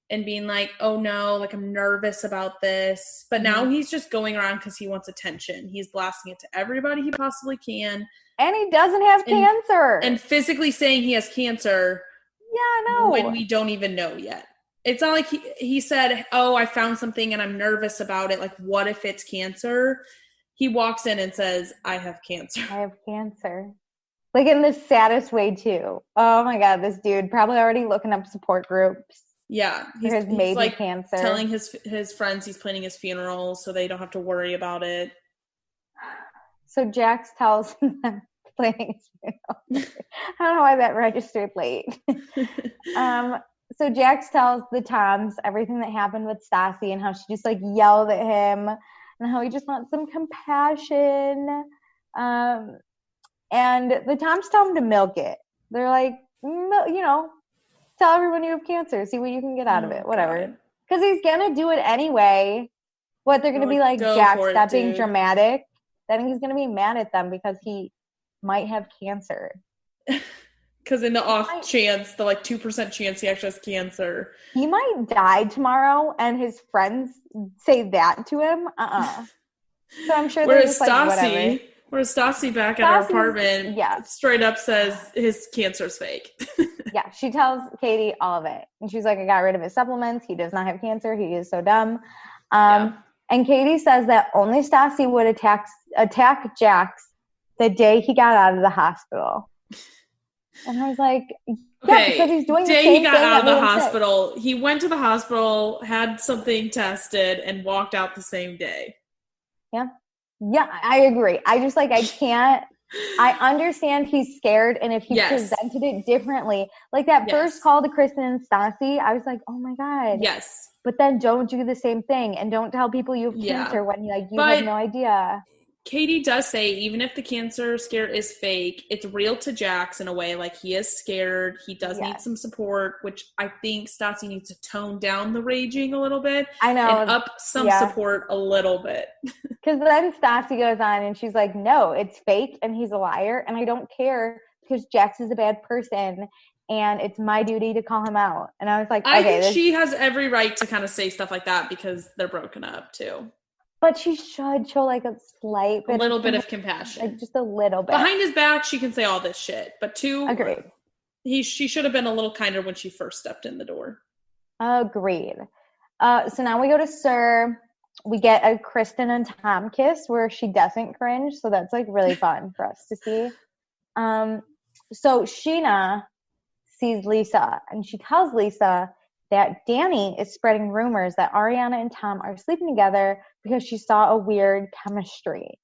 S2: and being like, oh no, like I'm nervous about this. But now he's just going around because he wants attention. He's blasting it to everybody he possibly can.
S1: And he doesn't have cancer.
S2: And physically saying he has cancer.
S1: Yeah, no.
S2: When we don't even know yet. It's not like he said, oh, I found something and I'm nervous about it. Like, what if it's cancer? He walks in and says, I have cancer.
S1: I have cancer. Like, in the saddest way, too. Oh, my God, this dude probably already looking up support groups.
S2: Yeah.
S1: He's like cancer.
S2: Telling his friends he's planning his funeral so they don't have to worry about it.
S1: So Jax tells them planning his funeral. I don't know why that registered late. So Jax tells the Toms everything that happened with Stassi and how she just, like, yelled at him and how he just wants some compassion. And the Toms tell him to milk it. They're like, tell everyone you have cancer. See what you can get out of it. Whatever. Because he's going to do it anyway. What, they're going to be like, Jack, stop being dramatic? Then he's going to be mad at them because he might have cancer.
S2: Because in the off chance, the like 2% chance he actually has cancer.
S1: He might die tomorrow and his friends say that to him. So I'm sure they're just like, whatever.
S2: Where Stassi back at her apartment straight up says his cancer's fake.
S1: Yeah, she tells Katie all of it. And she's like, I got rid of his supplements. He does not have cancer. He is so dumb. And Katie says that only Stassi would attack Jax the day he got out of the hospital. And I was like, because he's doing the same thing.
S2: He got out of the hospital. He went to the hospital, had something tested, and walked out the same day.
S1: Yeah. Yeah, I agree. I just I can't. I understand he's scared, and if he presented it differently, like that first call to Kristen and Stassi, I was like, oh my God.
S2: Yes.
S1: But then don't do the same thing, and don't tell people you have cancer when you have no idea.
S2: Katie does say, even if the cancer scare is fake, it's real to Jax in a way. Like, he is scared. He does need some support, which I think Stassi needs to tone down the raging a little bit.
S1: I know.
S2: And up some support a little bit.
S1: Because then Stassi goes on and she's like, no, it's fake and he's a liar. And I don't care because Jax is a bad person and it's my duty to call him out. And I was like,
S2: I think she has every right to kind of say stuff like that because they're broken up too.
S1: But she should show a slight bit.
S2: A little bit of compassion.
S1: Just a little bit.
S2: Behind his back, she can say all this shit. But
S1: agreed.
S2: She should have been a little kinder when she first stepped in the door.
S1: Agreed. So now we go to Sir. We get a Kristen and Tom kiss where she doesn't cringe. So that's really fun for us to see. So Sheena sees Lisa and she tells Lisa that Danny is spreading rumors that Ariana and Tom are sleeping together because she saw a weird chemistry.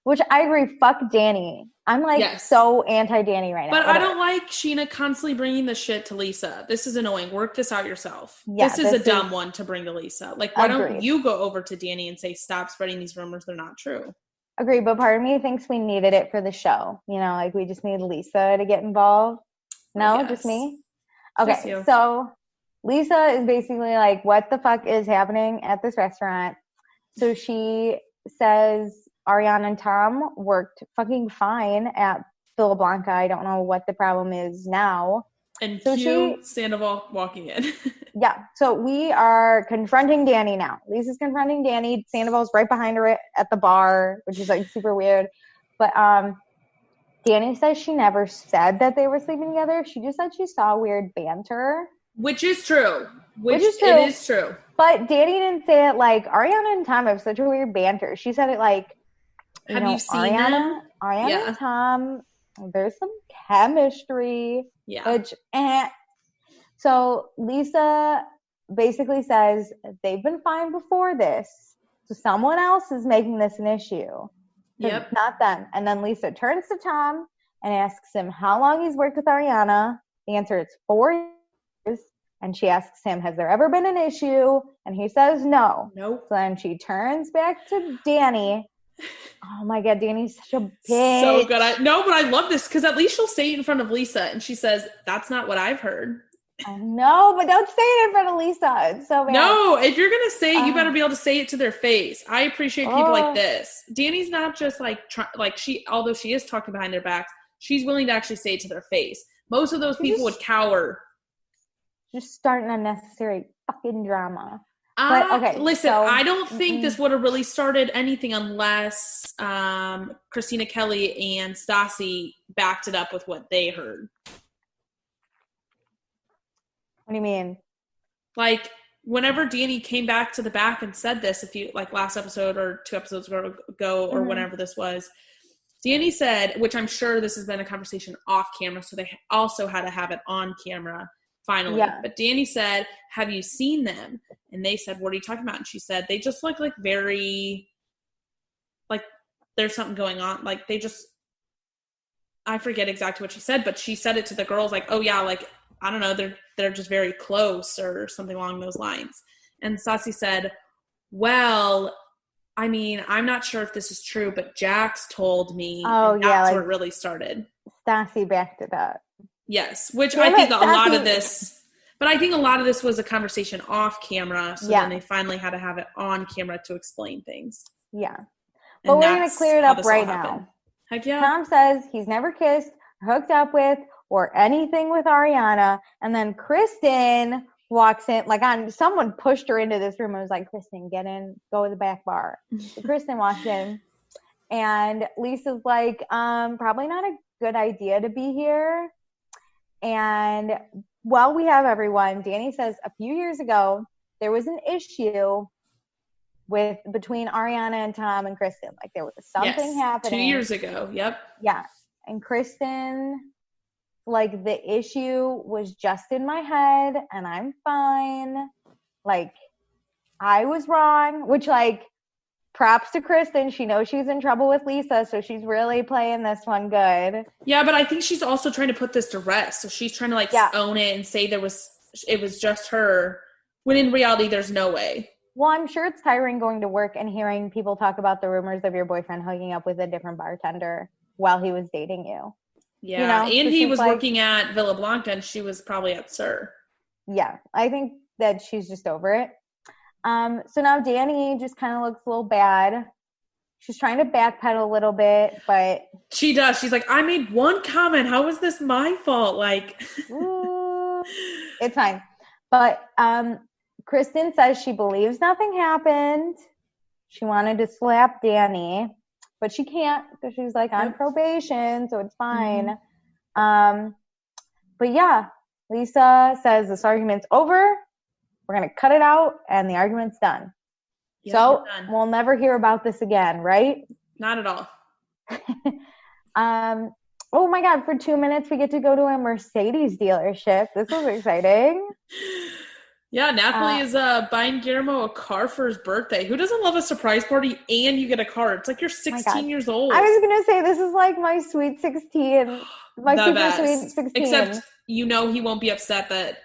S1: Which I agree, fuck Danny. I'm so anti-Danny right now.
S2: But I don't like Sheena constantly bringing the shit to Lisa. This is annoying. Work this out yourself. Yeah, this is a dumb one to bring to Lisa. Why don't you go over to Danny and say, stop spreading these rumors, they're not true.
S1: Agree, but part of me thinks we needed it for the show. We just need Lisa to get involved. No, just me? Okay, so Lisa is basically like, what the fuck is happening at this restaurant? So she says Ariana and Tom worked fucking fine at Villa Blanca. I don't know what the problem is now.
S2: And so Sandoval walking in.
S1: Yeah. So we are confronting Danny now. Lisa's confronting Danny. Sandoval's right behind her at the bar, which is super weird. But Danny says she never said that they were sleeping together. She just said she saw weird banter.
S2: Which is true. Which is true. It is true.
S1: But Danny didn't say it Ariana and Tom have such a weird banter. She said it
S2: have you seen them?
S1: Ariana and Tom, there's some chemistry.
S2: Yeah.
S1: So Lisa basically says they've been fine before this. So someone else is making this an issue.
S2: Yep.
S1: Not them. And then Lisa turns to Tom and asks him how long he's worked with Ariana. The answer is 4 years. And she asks him, has there ever been an issue? And he says no.
S2: Nope.
S1: So then she turns back to Danny. Oh my God, Danny's such a bitch.
S2: So good. But I love this because at least she'll say it in front of Lisa. And she says, that's not what I've heard.
S1: I know, but don't say it in front of Lisa. It's so bad.
S2: No, if you're going to say it, you better be able to say it to their face. I appreciate people like this. Danny's not just although she is talking behind their backs, she's willing to actually say it to their face. Most of those people would cower.
S1: Just starting unnecessary fucking drama.
S2: Listen, I don't think this would have really started anything unless Christina Kelly and Stassi backed it up with what they heard.
S1: What do you mean?
S2: Whenever Danny came back to the back and said this, if you last episode or 2 episodes ago or whenever this was, Danny said, which I'm sure this has been a conversation off camera, so they also had to have it on camera finally. Yeah. But Danny said, have you seen them? And they said, what are you talking about? And she said, they just look very, there's something going on. They just, I forget exactly what she said, but she said it to the girls oh yeah, I don't know, they're just very close or something along those lines. And Stassi said, well, I mean, I'm not sure if this is true, but Jax told me. Oh, that's where it really started.
S1: Stassi backed it up.
S2: Yes, which I think a lot of this, but I think a lot of this was a conversation off camera. So then they finally had to have it on camera to explain things.
S1: Yeah. But we're going to clear it up right now.
S2: Heck yeah.
S1: Tom says he's never kissed, hooked up with, or anything with Ariana. And then Kristen walks in, someone pushed her into this room and was like, Kristen, get in, go to the back bar. So Kristen walks in And Lisa's like, probably not a good idea to be here. And while we have everyone, Danny says a few years ago, there was an issue between Ariana and Tom and Kristen. Like there was something happening
S2: 2 years ago. Yep.
S1: Yeah. And Kristen, like the issue was just in my head and I'm fine. Like I was wrong, which like props to Kristen. She knows she's in trouble with Lisa, so she's really playing this one good.
S2: Yeah, but I think she's also trying to put this to rest. So she's trying to like own it and say it was just her, when in reality there's no way.
S1: Well, I'm sure it's tiring going to work and hearing people talk about the rumors of your boyfriend hooking up with a different bartender while he was dating you.
S2: Yeah, you know? And so he was working at Villa Blanca and she was probably at Sir.
S1: Yeah, I think that she's just over it. So now Danny just kind of looks a little bad. She's trying to backpedal a little bit, but
S2: she does. She's like, I made one comment. How is this my fault? Like,
S1: it's fine. But Kristen says she believes nothing happened. She wanted to slap Danny, but she can't because she's like on probation, so it's fine. But yeah, Lisa says this argument's over. We're going to cut it out and the argument's done. Yep, so we'll never hear about this again, right?
S2: Not at all.
S1: Oh my God, for 2 minutes we get to go to a Mercedes dealership. This was exciting.
S2: Yeah, Napoli is buying Guillermo a car for his birthday. Who doesn't love a surprise party and you get a car? It's like you're 16 years old.
S1: I was going to say, this is like my sweet 16. My super sweet 16.
S2: Except you know he won't be upset that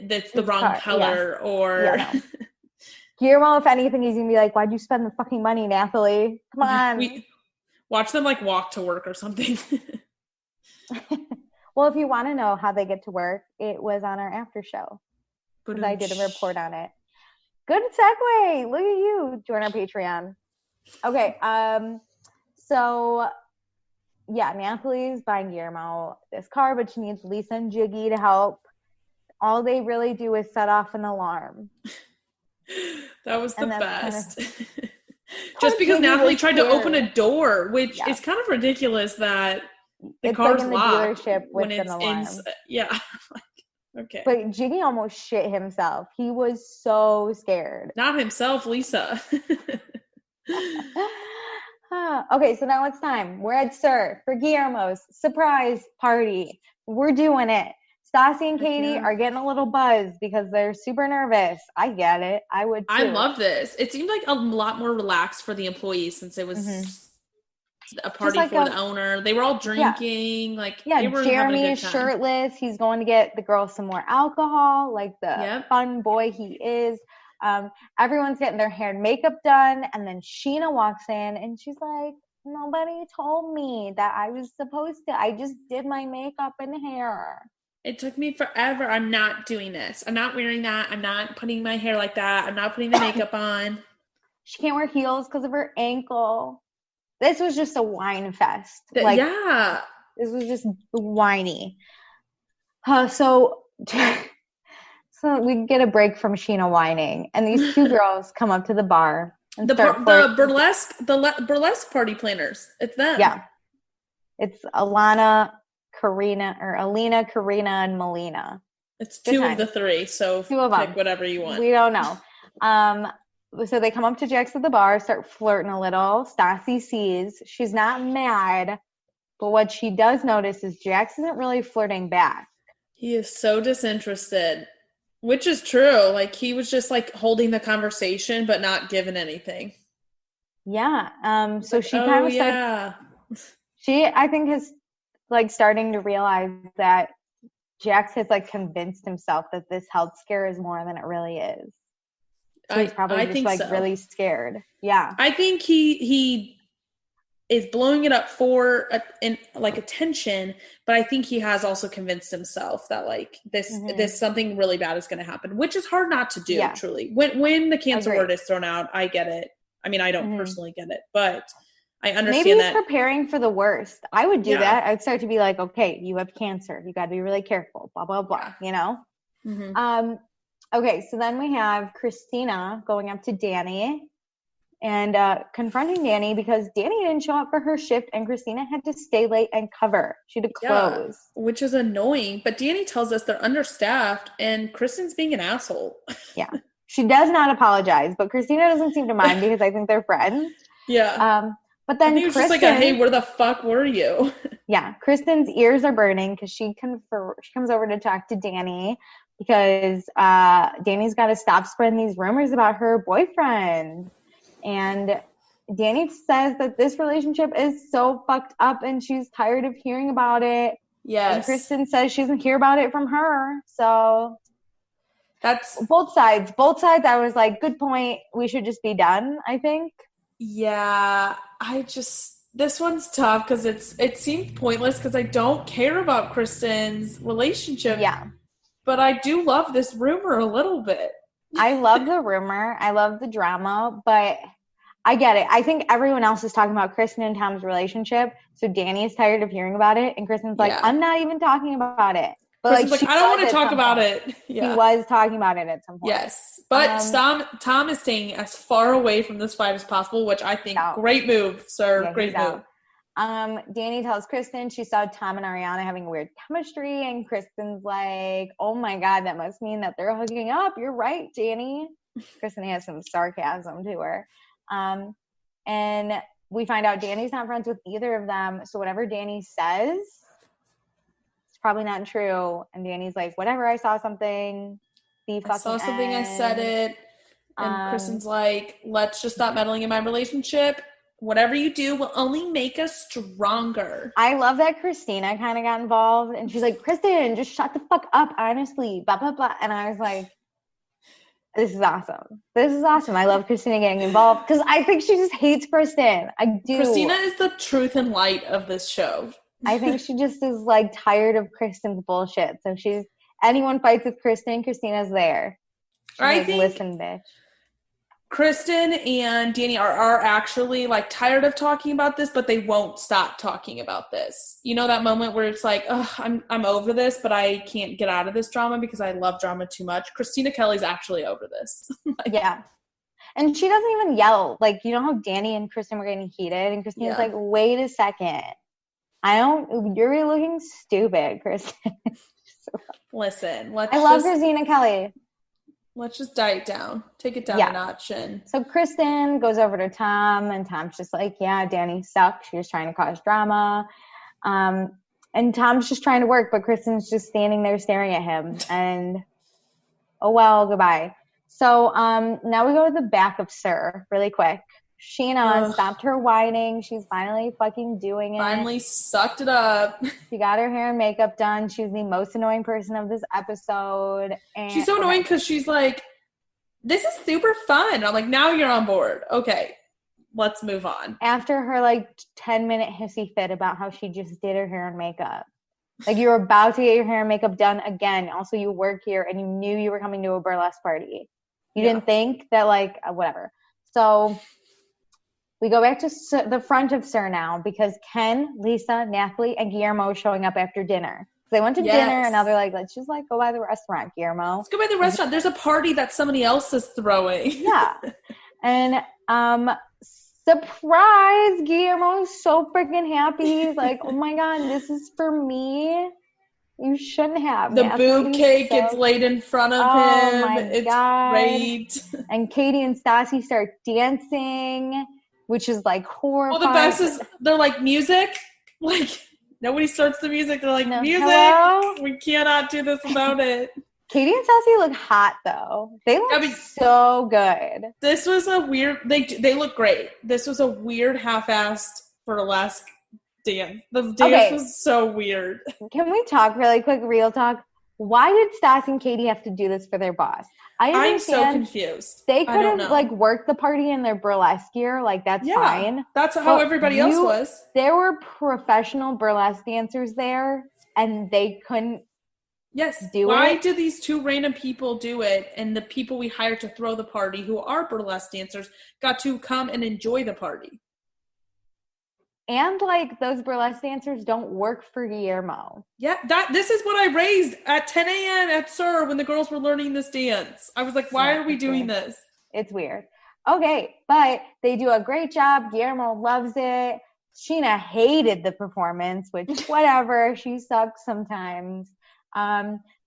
S2: that's the wrong color or...
S1: Yeah, no. Guillermo, if anything, he's going to be like, why'd you spend the fucking money, Nathalie? Come on.
S2: Watch them like walk to work or something.
S1: Well, if you want to know how they get to work, it was on our after show. Because I did a report on it. Good segue. Look at you. Join our Patreon. Okay. So, yeah, Nathalie's buying Guillermo this car, but she needs Lisa and Jiggy to help. All they really do is set off an alarm.
S2: That was the best. Just because Nathalie tried to open a door, which is kind of ridiculous that the car's like locked when it's in. Yeah. Okay.
S1: But Jiggy almost shit himself. He was so scared.
S2: Not himself, Lisa.
S1: Okay, so now it's time. We're at Sir for Guillermo's surprise party. We're doing it. Stassi and Katie are getting a little buzzed because they're super nervous. I get it. I would too.
S2: I love this. It seemed like a lot more relaxed for the employees since it was a party for the owner. They were all drinking. They were
S1: Jeremy is shirtless. He's going to get the girls some more alcohol, like the fun boy he is. Everyone's getting their hair and makeup done, and then Sheena walks in and she's like, nobody told me that I was supposed to. I just did my makeup and hair.
S2: It took me forever. I'm not doing this. I'm not wearing that. I'm not putting my hair like that. I'm not putting the makeup on.
S1: She can't wear heels because of her ankle. This was just a whine fest. This was just whiny. So we get a break from Sheena whining, and these two girls come up to the bar. And
S2: the burlesque party planners. It's them.
S1: Yeah, it's Alina, Karina, and Melina.
S2: It's two of the three, so two of pick them. Whatever you want.
S1: We don't know. So they come up to Jax at the bar, start flirting a little. Stassi sees. She's not mad, but what she does notice is Jax isn't really flirting back.
S2: He is so disinterested, which is true. Like, he was just, like, holding the conversation but not giving anything.
S1: Yeah. So she kind of starts... She, I think, is, like, starting to realize that Jax has, like, convinced himself that this health scare is more than it really is. So he's probably really scared. Yeah.
S2: I think he is blowing it up for attention, but I think he has also convinced himself that like this something really bad is going to happen, which is hard not to do. Truly, when the cancer word is thrown out, I get it. I mean, I don't personally get it, but I understand.
S1: Maybe he's preparing for the worst. I would do that. I'd start to be like, okay, you have cancer. You got to be really careful. Blah blah blah. You know. Mm-hmm. Okay, so then we have Christina going up to Danny and confronting Danny because Danny didn't show up for her shift and Christina had to stay late and cover. She had to close.
S2: Which is annoying. But Danny tells us they're understaffed and Kristen's being an asshole.
S1: Yeah. She does not apologize, but Christina doesn't seem to mind because I think they're friends.
S2: Yeah.
S1: But then
S2: Kristen, was just like, hey, where the fuck were you?
S1: Yeah. Kristen's ears are burning because she comes over to talk to Danny because Danny's got to stop spreading these rumors about her boyfriend. And Danny says that this relationship is so fucked up and she's tired of hearing about it.
S2: Yes.
S1: And Kristen says she doesn't hear about it from her. So
S2: that's
S1: both sides. Both sides, I was like, good point. We should just be done, I think.
S2: Yeah. This one's tough because it seemed pointless because I don't care about Kristen's relationship.
S1: Yeah.
S2: But I do love this rumor a little bit.
S1: I love the rumor. I love the drama, but I get it. I think everyone else is talking about Kristen and Tom's relationship, so Danny is tired of hearing about it, and Kristen's like, I'm not even talking about it. But
S2: Kristen's like, I don't want to talk about it.
S1: Yeah. He was talking about it at some point.
S2: Yes, but Tom is staying as far away from this fight as possible, which I think, great move, sir. Yeah, great move.
S1: Danny tells Kristen she saw Tom and Ariana having weird chemistry, and Kristen's like, oh my God, that must mean that they're hooking up. You're right, Danny. Kristen has some sarcasm to her. And we find out Danny's not friends with either of them, so whatever Danny says, it's probably not true. And Danny's like, whatever, I saw something.
S2: I said it. And Kristen's like, let's just stop meddling in my relationship. Whatever you do will only make us stronger.
S1: I love that Christina kind of got involved. And she's like, Kristen, just shut the fuck up, honestly. Blah, blah, blah. And I was like, this is awesome. This is awesome. I love Christina getting involved because I think she just hates Kristen. I do.
S2: Christina is the truth and light of this show.
S1: I think she just is like tired of Kristen's bullshit. So anyone fights with Kristen, Christina's there.
S2: I think
S1: listen, bitch.
S2: Kristen and Danny are actually like tired of talking about this, but they won't stop talking about this. You know that moment where it's like, oh, I'm over this, but I can't get out of this drama because I love drama too much. Christina Kelly's actually over this.
S1: Yeah. And she doesn't even yell. Like, you know how Danny and Kristen were getting heated? And Christina's like, wait a second. You're looking stupid, Kristen.
S2: Listen,
S1: I love Christina Kelly.
S2: Let's just diet it down. Take it down a notch.
S1: So Kristen goes over to Tom, and Tom's just like, yeah, Danny sucks. She was trying to cause drama. And Tom's just trying to work, but Kristen's just standing there staring at him. And, oh, well, goodbye. So now we go to the back of Sir really quick. Sheena stopped her whining. She's finally fucking doing it.
S2: Finally sucked it up.
S1: She got her hair and makeup done. She's the most annoying person of this episode. And
S2: she's so annoying because she's like, this is super fun. I'm like, now you're on board. Okay, let's move on.
S1: After her 10-minute hissy fit about how she just did her hair and makeup. Like, you were about to get your hair and makeup done again. Also, you work here and you knew you were coming to a burlesque party. You didn't think that whatever. So we go back to the front of Sir now because Ken, Lisa, Nathalie, and Guillermo are showing up after dinner. They went to dinner and now they're like, let's just go by the restaurant, Guillermo.
S2: Let's go by the restaurant. There's a party that somebody else is throwing.
S1: Yeah. And surprise, Guillermo's so freaking happy. He's like, oh my God, this is for me. You shouldn't have.
S2: The boob cake gets laid in front of him. It's great.
S1: And Katie and Stassi start dancing, which is horrifying.
S2: Well, the best is they're like, music. Nobody starts the music. They're like, music.
S1: Hello?
S2: We cannot do this without it.
S1: Katie and Stassi look hot though. They look so good.
S2: This was a weird. They look great. This was a weird half-assed burlesque dance. The dance was so weird.
S1: Can we talk really quick? Real talk. Why did Stassi and Katie have to do this for their boss?
S2: I'm so confused.
S1: They could have worked the party in their burlesque gear. That's fine.
S2: That's how everybody else was.
S1: There were professional burlesque dancers there, and they couldn't.
S2: Yes. Why did these two random people do it, and the people we hired to throw the party, who are burlesque dancers, got to come and enjoy the party?
S1: And those burlesque dancers don't work for Guillermo.
S2: Yeah, this is what I raised at 10 a.m. at Sir when the girls were learning this dance. I was like, why are we doing this?
S1: It's weird. Okay, but they do a great job. Guillermo loves it. Sheena hated the performance, which whatever, she sucks sometimes.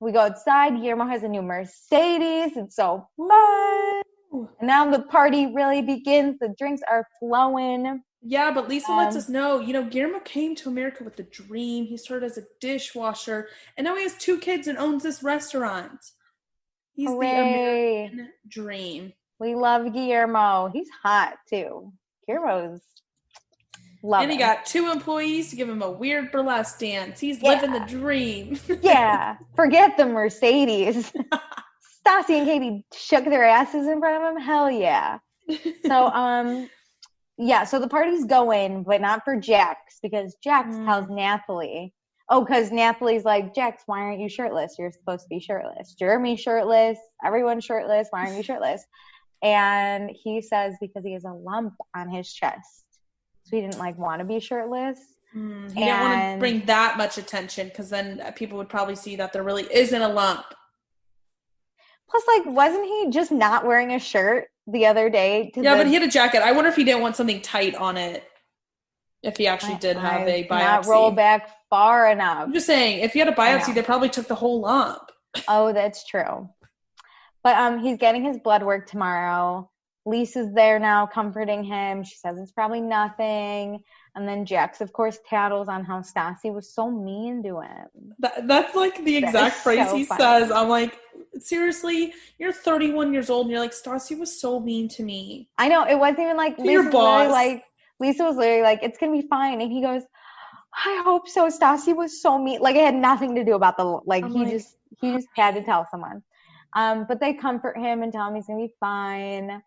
S1: We go outside. Guillermo has a new Mercedes. It's so fun. And now the party really begins. The drinks are flowing.
S2: Yeah, but Lisa lets us know, Guillermo came to America with a dream. He started as a dishwasher, and now he has 2 kids and owns this restaurant. He's the American dream.
S1: We love Guillermo. He's hot, too. Guillermo's love
S2: And he got 2 employees to give him a weird burlesque dance. He's living the dream.
S1: Yeah. Forget the Mercedes. Stassi and Katie shook their asses in front of him. Hell yeah. So, so the party's going, but not for Jax, because Jax tells Nathalie, because Nathalie's like, Jax, why aren't you shirtless? You're supposed to be shirtless. Jeremy's shirtless. Everyone's shirtless. Why aren't you shirtless? And he says because he has a lump on his chest. So he didn't want to be shirtless.
S2: He didn't want to bring that much attention, because then people would probably see that there really isn't a lump.
S1: Plus, wasn't he just not wearing a shirt the other day?
S2: But he had a jacket. I wonder if he didn't want something tight on it. If he actually did have a biopsy.
S1: Not roll back far enough.
S2: I'm just saying, if he had a biopsy, they probably took the whole lump.
S1: Oh, that's true. But he's getting his blood work tomorrow. Lisa's there now comforting him. She says it's probably nothing. And then Jax, of course, tattles on how Stassi was so mean to him.
S2: That's the exact phrase he says. I'm like, seriously? You're 31 years old and you're like, Stassi was so mean to me.
S1: I know. It wasn't even
S2: your boss.
S1: Lisa was literally like, it's going to be fine. And he goes, I hope so. Stassi was so mean. It had nothing to do about he just had to tell someone. But they comfort him and tell him he's going to be fine.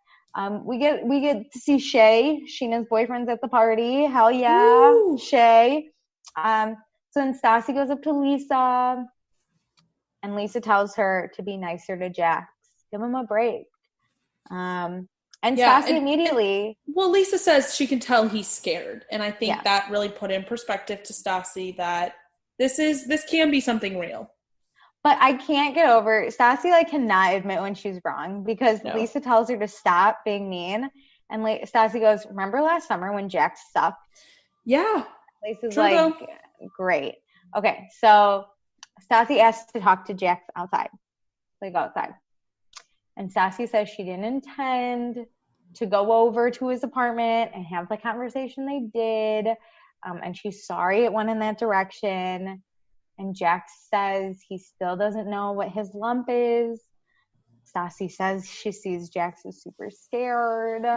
S1: We get to see Shay, Sheena's boyfriend's at the party. Hell yeah. Woo! Shay. So then Stassi goes up to Lisa, and Lisa tells her to be nicer to Jax. Give him a break. And Stassi immediately.
S2: Lisa says she can tell he's scared. And I think that really put in perspective to Stassi that this can be something real.
S1: But I can't get over Stassi cannot admit when she's wrong, because Lisa tells her to stop being mean, and Stassi goes, "Remember last summer when Jax sucked?"
S2: Yeah.
S1: Lisa's great. Okay, so Stassi asks to talk to Jax outside. They go outside, and Stassi says she didn't intend to go over to his apartment and have the conversation they did, and she's sorry it went in that direction. And Jax says he still doesn't know what his lump is. Stassi says she sees Jax is super scared.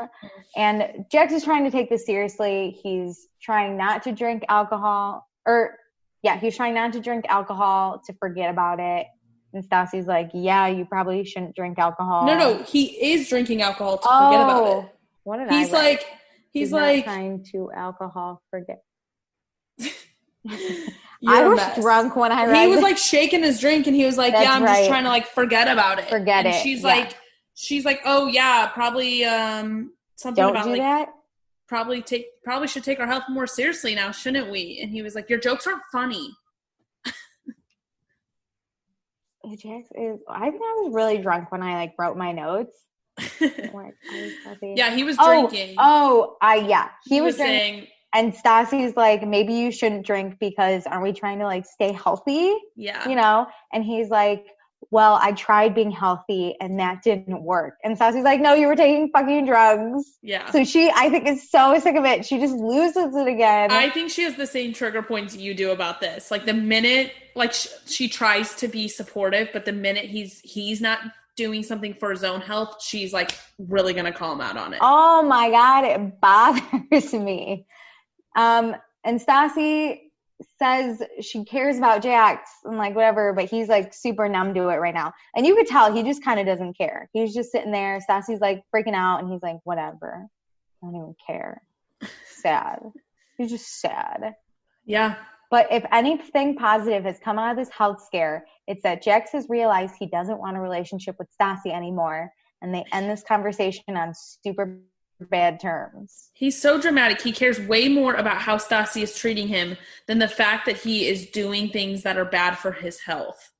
S1: And Jax is trying to take this seriously. He's trying not to drink alcohol. He's trying not to drink alcohol to forget about it. And Stassi's like, yeah, you probably shouldn't drink alcohol.
S2: No, he is drinking alcohol to forget about it.
S1: What did I write?
S2: He's like
S1: trying to alcohol forget. I was drunk when I read
S2: He was shaking his drink, and he was like, I'm just trying to forget about it.
S1: Forget
S2: and
S1: it.
S2: She's like, oh yeah, probably something
S1: Don't
S2: about
S1: do that.
S2: Probably should take our health more seriously now, shouldn't we? And he was like, your jokes aren't funny.
S1: I think I was really drunk when I wrote my notes.
S2: Yeah, he was drinking.
S1: He was saying. And Stassi's like, maybe you shouldn't drink because aren't we trying to stay healthy?
S2: Yeah.
S1: And he's like, well, I tried being healthy and that didn't work. And Stassi's like, no, you were taking fucking drugs.
S2: Yeah.
S1: So she, I think, is so sick of it. She just loses it again.
S2: I think she has the same trigger points you do about this. The minute, she tries to be supportive, but the minute he's not doing something for his own health, she's really going to call him out on it.
S1: Oh my God, it bothers me. And Stassi says she cares about Jax and whatever, but he's super numb to it right now. And you could tell he just kind of doesn't care. He's just sitting there. Stassi's freaking out, and he's like, whatever. I don't even care. Sad. He's just sad.
S2: Yeah.
S1: But if anything positive has come out of this health scare, it's that Jax has realized he doesn't want a relationship with Stassi anymore, and they end this conversation on super bad terms.
S2: He's so dramatic. He cares way more about how Stassi is treating him than the fact that he is doing things that are bad for his health.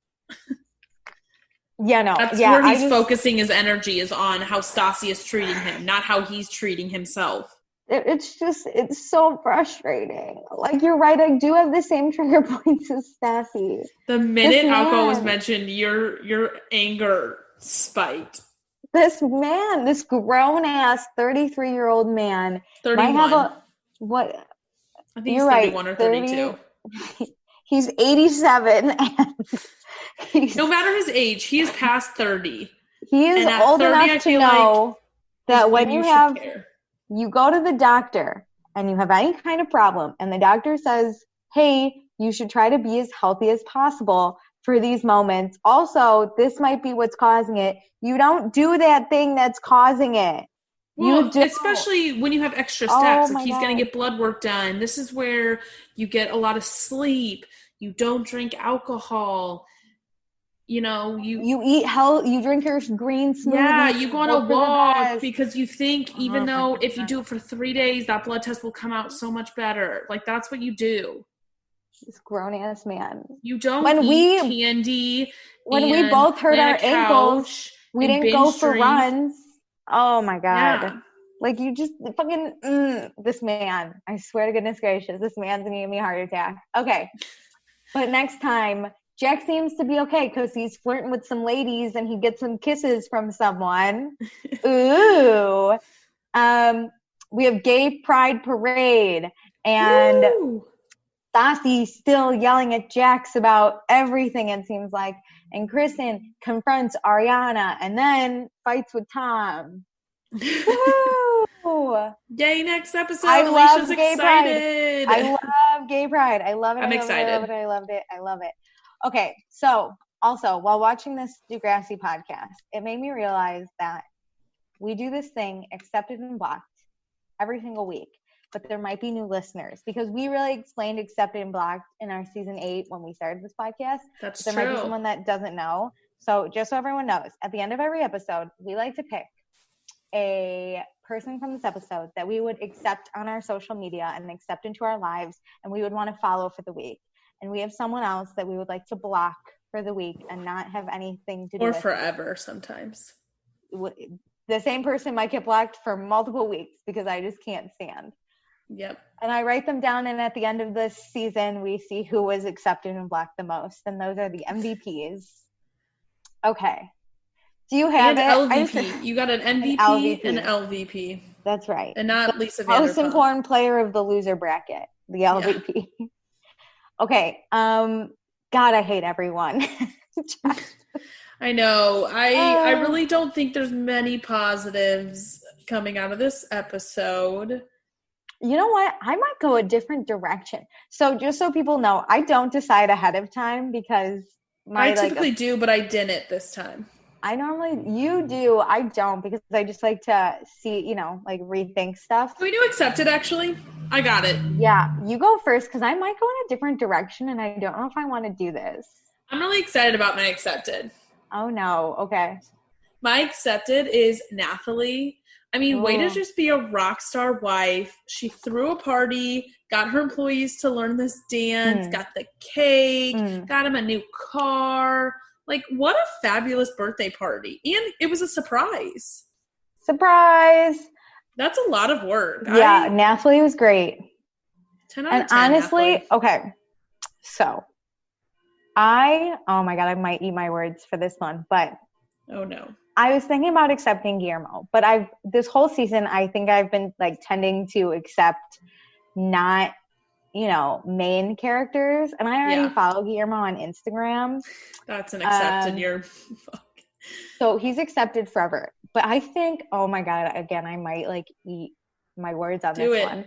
S1: Yeah, no.
S2: That's where he's focusing his energy is on how Stassi is treating him, not how he's treating himself.
S1: It's so frustrating. Like, you're right, I do have the same trigger points as Stassi.
S2: The minute alcohol was mentioned, your anger spiked.
S1: This man, this grown-ass 33-year-old man
S2: 31.
S1: might have what?
S2: I think he's 31 or 32.
S1: He's 87. And
S2: no matter his age, he is past 30.
S1: He is old 30, enough to know that when you go to the doctor and you have any kind of problem and the doctor says, hey, you should try to be as healthy as possible for these moments. Also, this might be what's causing it. You don't do that thing that's causing it.
S2: Well, especially when you have extra steps. Like, he's going to get blood work done. This is where you get a lot of sleep. You don't drink alcohol. You know, you eat health. You drink your green smoothie. Yeah, you go on a walk because you think even though if you do it for 3 days, that blood test will come out so much better. Like, that's what you do.
S1: This grown-ass man.
S2: You don't eat candy.
S1: When we both hurt our ankles, we didn't go for runs. Oh, my God. Yeah. Like, you just fucking, this man. I swear to goodness gracious, this man's going to give me a heart attack. Okay. But next time, Jack seems to be okay because he's flirting with some ladies and he gets some kisses from someone. Ooh. We have Gay Pride Parade. And Woo! Stassi still yelling at Jax about everything, it seems like. And Kristen confronts Ariana and then fights with Tom. Woo!
S2: Yay, next episode. Alicia's excited.
S1: I love Gay Pride. I love it.
S2: I'm excited.
S1: I loved it. Okay, so also, while watching this Degrassi podcast, it made me realize that we do this thing, Accepted and Blocked, every single week. But there might be new listeners because we really explained Accepted and Blocked in our season 8 when we started this podcast.
S2: That's
S1: true. There might be someone that doesn't know. So just so everyone knows, at the end of every episode, we like to pick a person from this episode that we would accept on our social media and accept into our lives and we would want to follow for the week. And we have someone else that we would like to block for the week and not have anything to do with.
S2: Or forever sometimes.
S1: The same person might get blocked for multiple weeks because I just can't stand.
S2: Yep.
S1: And I write them down, and at the end of this season, we see who was accepted and blocked the most, and those are the MVPs. Okay. Do you have
S2: LVP. You got an MVP and an LVP.
S1: That's right.
S2: And not Lisa Vanderpump.
S1: Most important player of the loser bracket, the LVP. Yeah. Okay. God, I hate everyone.
S2: I know. I really don't think there's many positives coming out of this episode.
S1: You know what? I might go a different direction. So just so people know, I don't decide ahead of time because
S2: I typically do, but I didn't this time.
S1: You do. I don't because I just like to see, like rethink stuff.
S2: Can we do Accepted actually? I got it.
S1: Yeah. You go first because I might go in a different direction and I don't know if I want to do this.
S2: I'm really excited about my Accepted.
S1: Oh no. Okay.
S2: My Accepted is Nathalie. I mean, way to just be a rock star wife. She threw a party, got her employees to learn this dance, got the cake, got him a new car. Like, what a fabulous birthday party. And it was a surprise.
S1: Surprise!
S2: That's a lot of work.
S1: Yeah, Nathalie was great.
S2: 10 out of 10,
S1: honestly,
S2: Nathalie.
S1: Okay. So, oh my God, I might eat my words for this one, but.
S2: Oh no.
S1: I was thinking about accepting Guillermo, but this whole season, I think I've been like tending to accept not, main characters. And I already follow Guillermo on Instagram.
S2: That's an accepted.
S1: So he's accepted forever. But I think, oh my God, again, I might like eat my words on this one.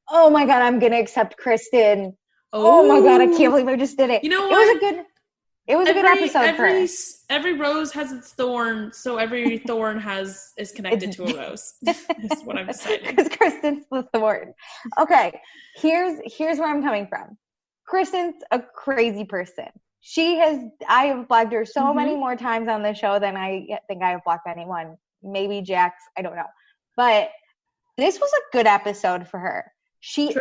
S1: Oh my God, I'm going to accept Kristen. Oh my God, I can't believe I just did it.
S2: You know what?
S1: It was a good episode for her.
S2: Every rose has its thorn, so every thorn is connected to a rose. Is what I'm deciding.
S1: Because Kristen's the thorn. Okay, here's where I'm coming from. Kristen's a crazy person. I have blocked her so many more times on the show than I think I have blocked anyone. Maybe Jax, I don't know. But this was a good episode for her. She,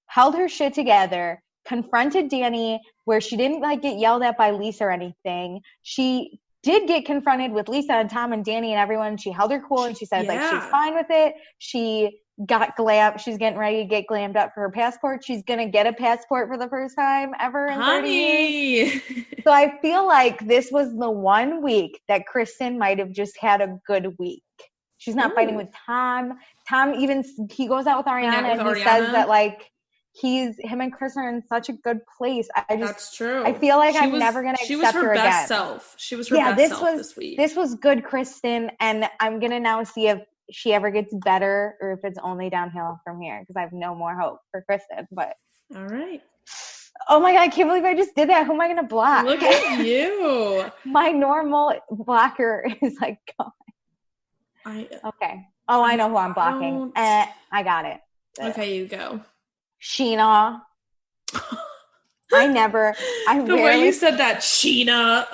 S1: held her shit together, confronted Danny where she didn't like get yelled at by Lisa or anything. She did get confronted with Lisa and Tom and Danny and everyone. She held her cool and she said like she's fine with it. She got she's getting ready to get glammed up for her passport. She's gonna get a passport for the first time ever in 30 years. So I feel like this was the one week that Kristen might have just had a good week. She's not fighting with Tom. Tom he goes out with Ariana and he says that like him and Chris are in such a good place.
S2: That's true.
S1: I feel like I'm never gonna accept her again.
S2: She was her best self this week.
S1: This was good, Kristen, and I'm gonna now see if she ever gets better or if it's only downhill from here because I have no more hope for Kristen. But
S2: all right.
S1: Oh my God, I can't believe I just did that. Who am I gonna block?
S2: Look at you.
S1: My normal blocker is like gone. Okay. Oh, I know who I'm blocking. I got it.
S2: Okay, you go.
S1: Sheena. The
S2: way you said that, Sheena.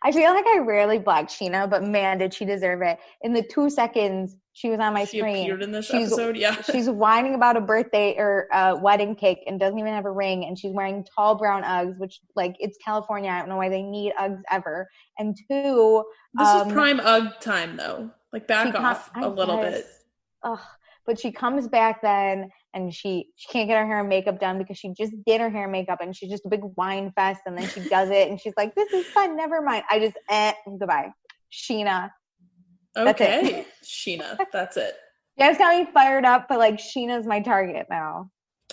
S1: I feel like I rarely block Sheena, but man, did she deserve it. In the 2 seconds she was on my screen.
S2: She appeared in this episode, yeah.
S1: She's whining about a birthday or a wedding cake and doesn't even have a ring, and she's wearing tall brown Uggs, which, like, it's California. I don't know why they need Uggs ever. And 2...
S2: This is prime Ugg time, though. Like, back off a little bit.
S1: Ugh. But she comes back then, and she can't get her hair and makeup done because she just did her hair and makeup, and she's just a big whine fest, and then she does it, and she's like, this is fun, never mind. I just, goodbye. Sheena.
S2: Okay, Sheena, that's it.
S1: You guys got me fired up, but, like, Sheena's my target now.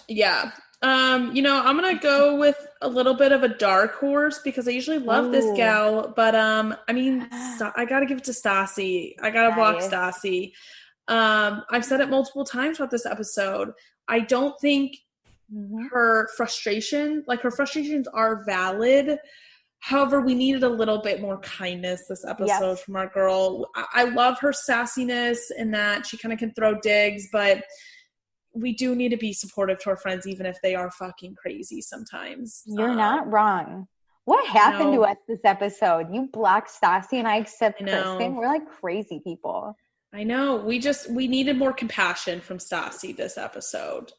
S2: Yeah. I'm going to go with a little bit of a dark horse because I usually love this gal, but, I got to give it to Stassi. I got to block Stassi. I've said it multiple times about this episode. I don't think her frustrations are valid. However, we needed a little bit more kindness this episode from our girl. I love her sassiness and that she kind of can throw digs, but we do need to be supportive to our friends, even if they are fucking crazy sometimes.
S1: You're not wrong. What happened to us this episode? You blocked Stassi and I accept Kristen. We're like crazy people.
S2: I know. We needed more compassion from Stassi this episode.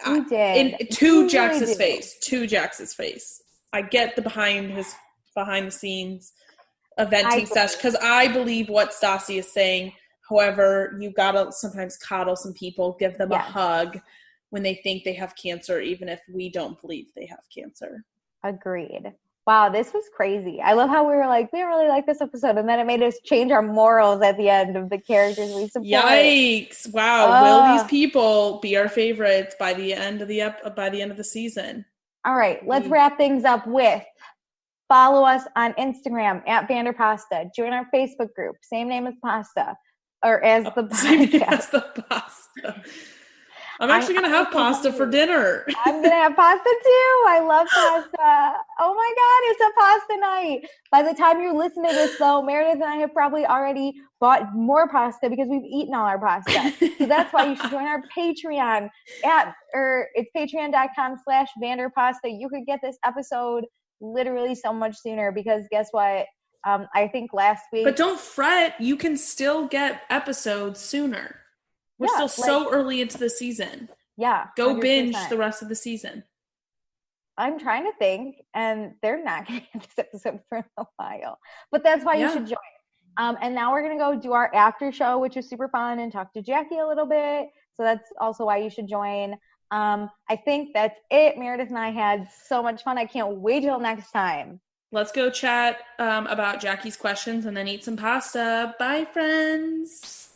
S1: We did.
S2: To Jax's face. I get the behind the scenes venting session because I believe what Stassi is saying. However, you gotta sometimes coddle some people, give them a hug when they think they have cancer, even if we don't believe they have cancer.
S1: Agreed. Wow, this was crazy. I love how we were like, we don't really like this episode, and then it made us change our morals at the end of the characters we support.
S2: Yikes! Wow, will these people be our favorites by the end of the season?
S1: All right, let's wrap things up with follow us on Instagram at Vanderpasta. Join our Facebook group, same name as Pasta, or as the podcast.
S2: As the pasta. I'm actually going to have pasta for dinner.
S1: I'm going to have pasta too. I love pasta. Oh my God, it's a pasta night. By the time you listen to this though, Meredith and I have probably already bought more pasta because we've eaten all our pasta. So that's why you should join our Patreon it's patreon.com/Vanderpasta. You could get this episode literally so much sooner because guess what? I think last week.
S2: But don't fret. You can still get episodes sooner. We're still so early into the season.
S1: Yeah.
S2: Go 100%. Binge the rest of the season.
S1: I'm trying to think, and they're not going to get this episode for a while. But that's why you should join. And now we're going to go do our after show, which is super fun, and talk to Jackie a little bit. So that's also why you should join. I think that's it. Meredith and I had so much fun. I can't wait till next time.
S2: Let's go chat about Jackie's questions and then eat some pasta. Bye, friends.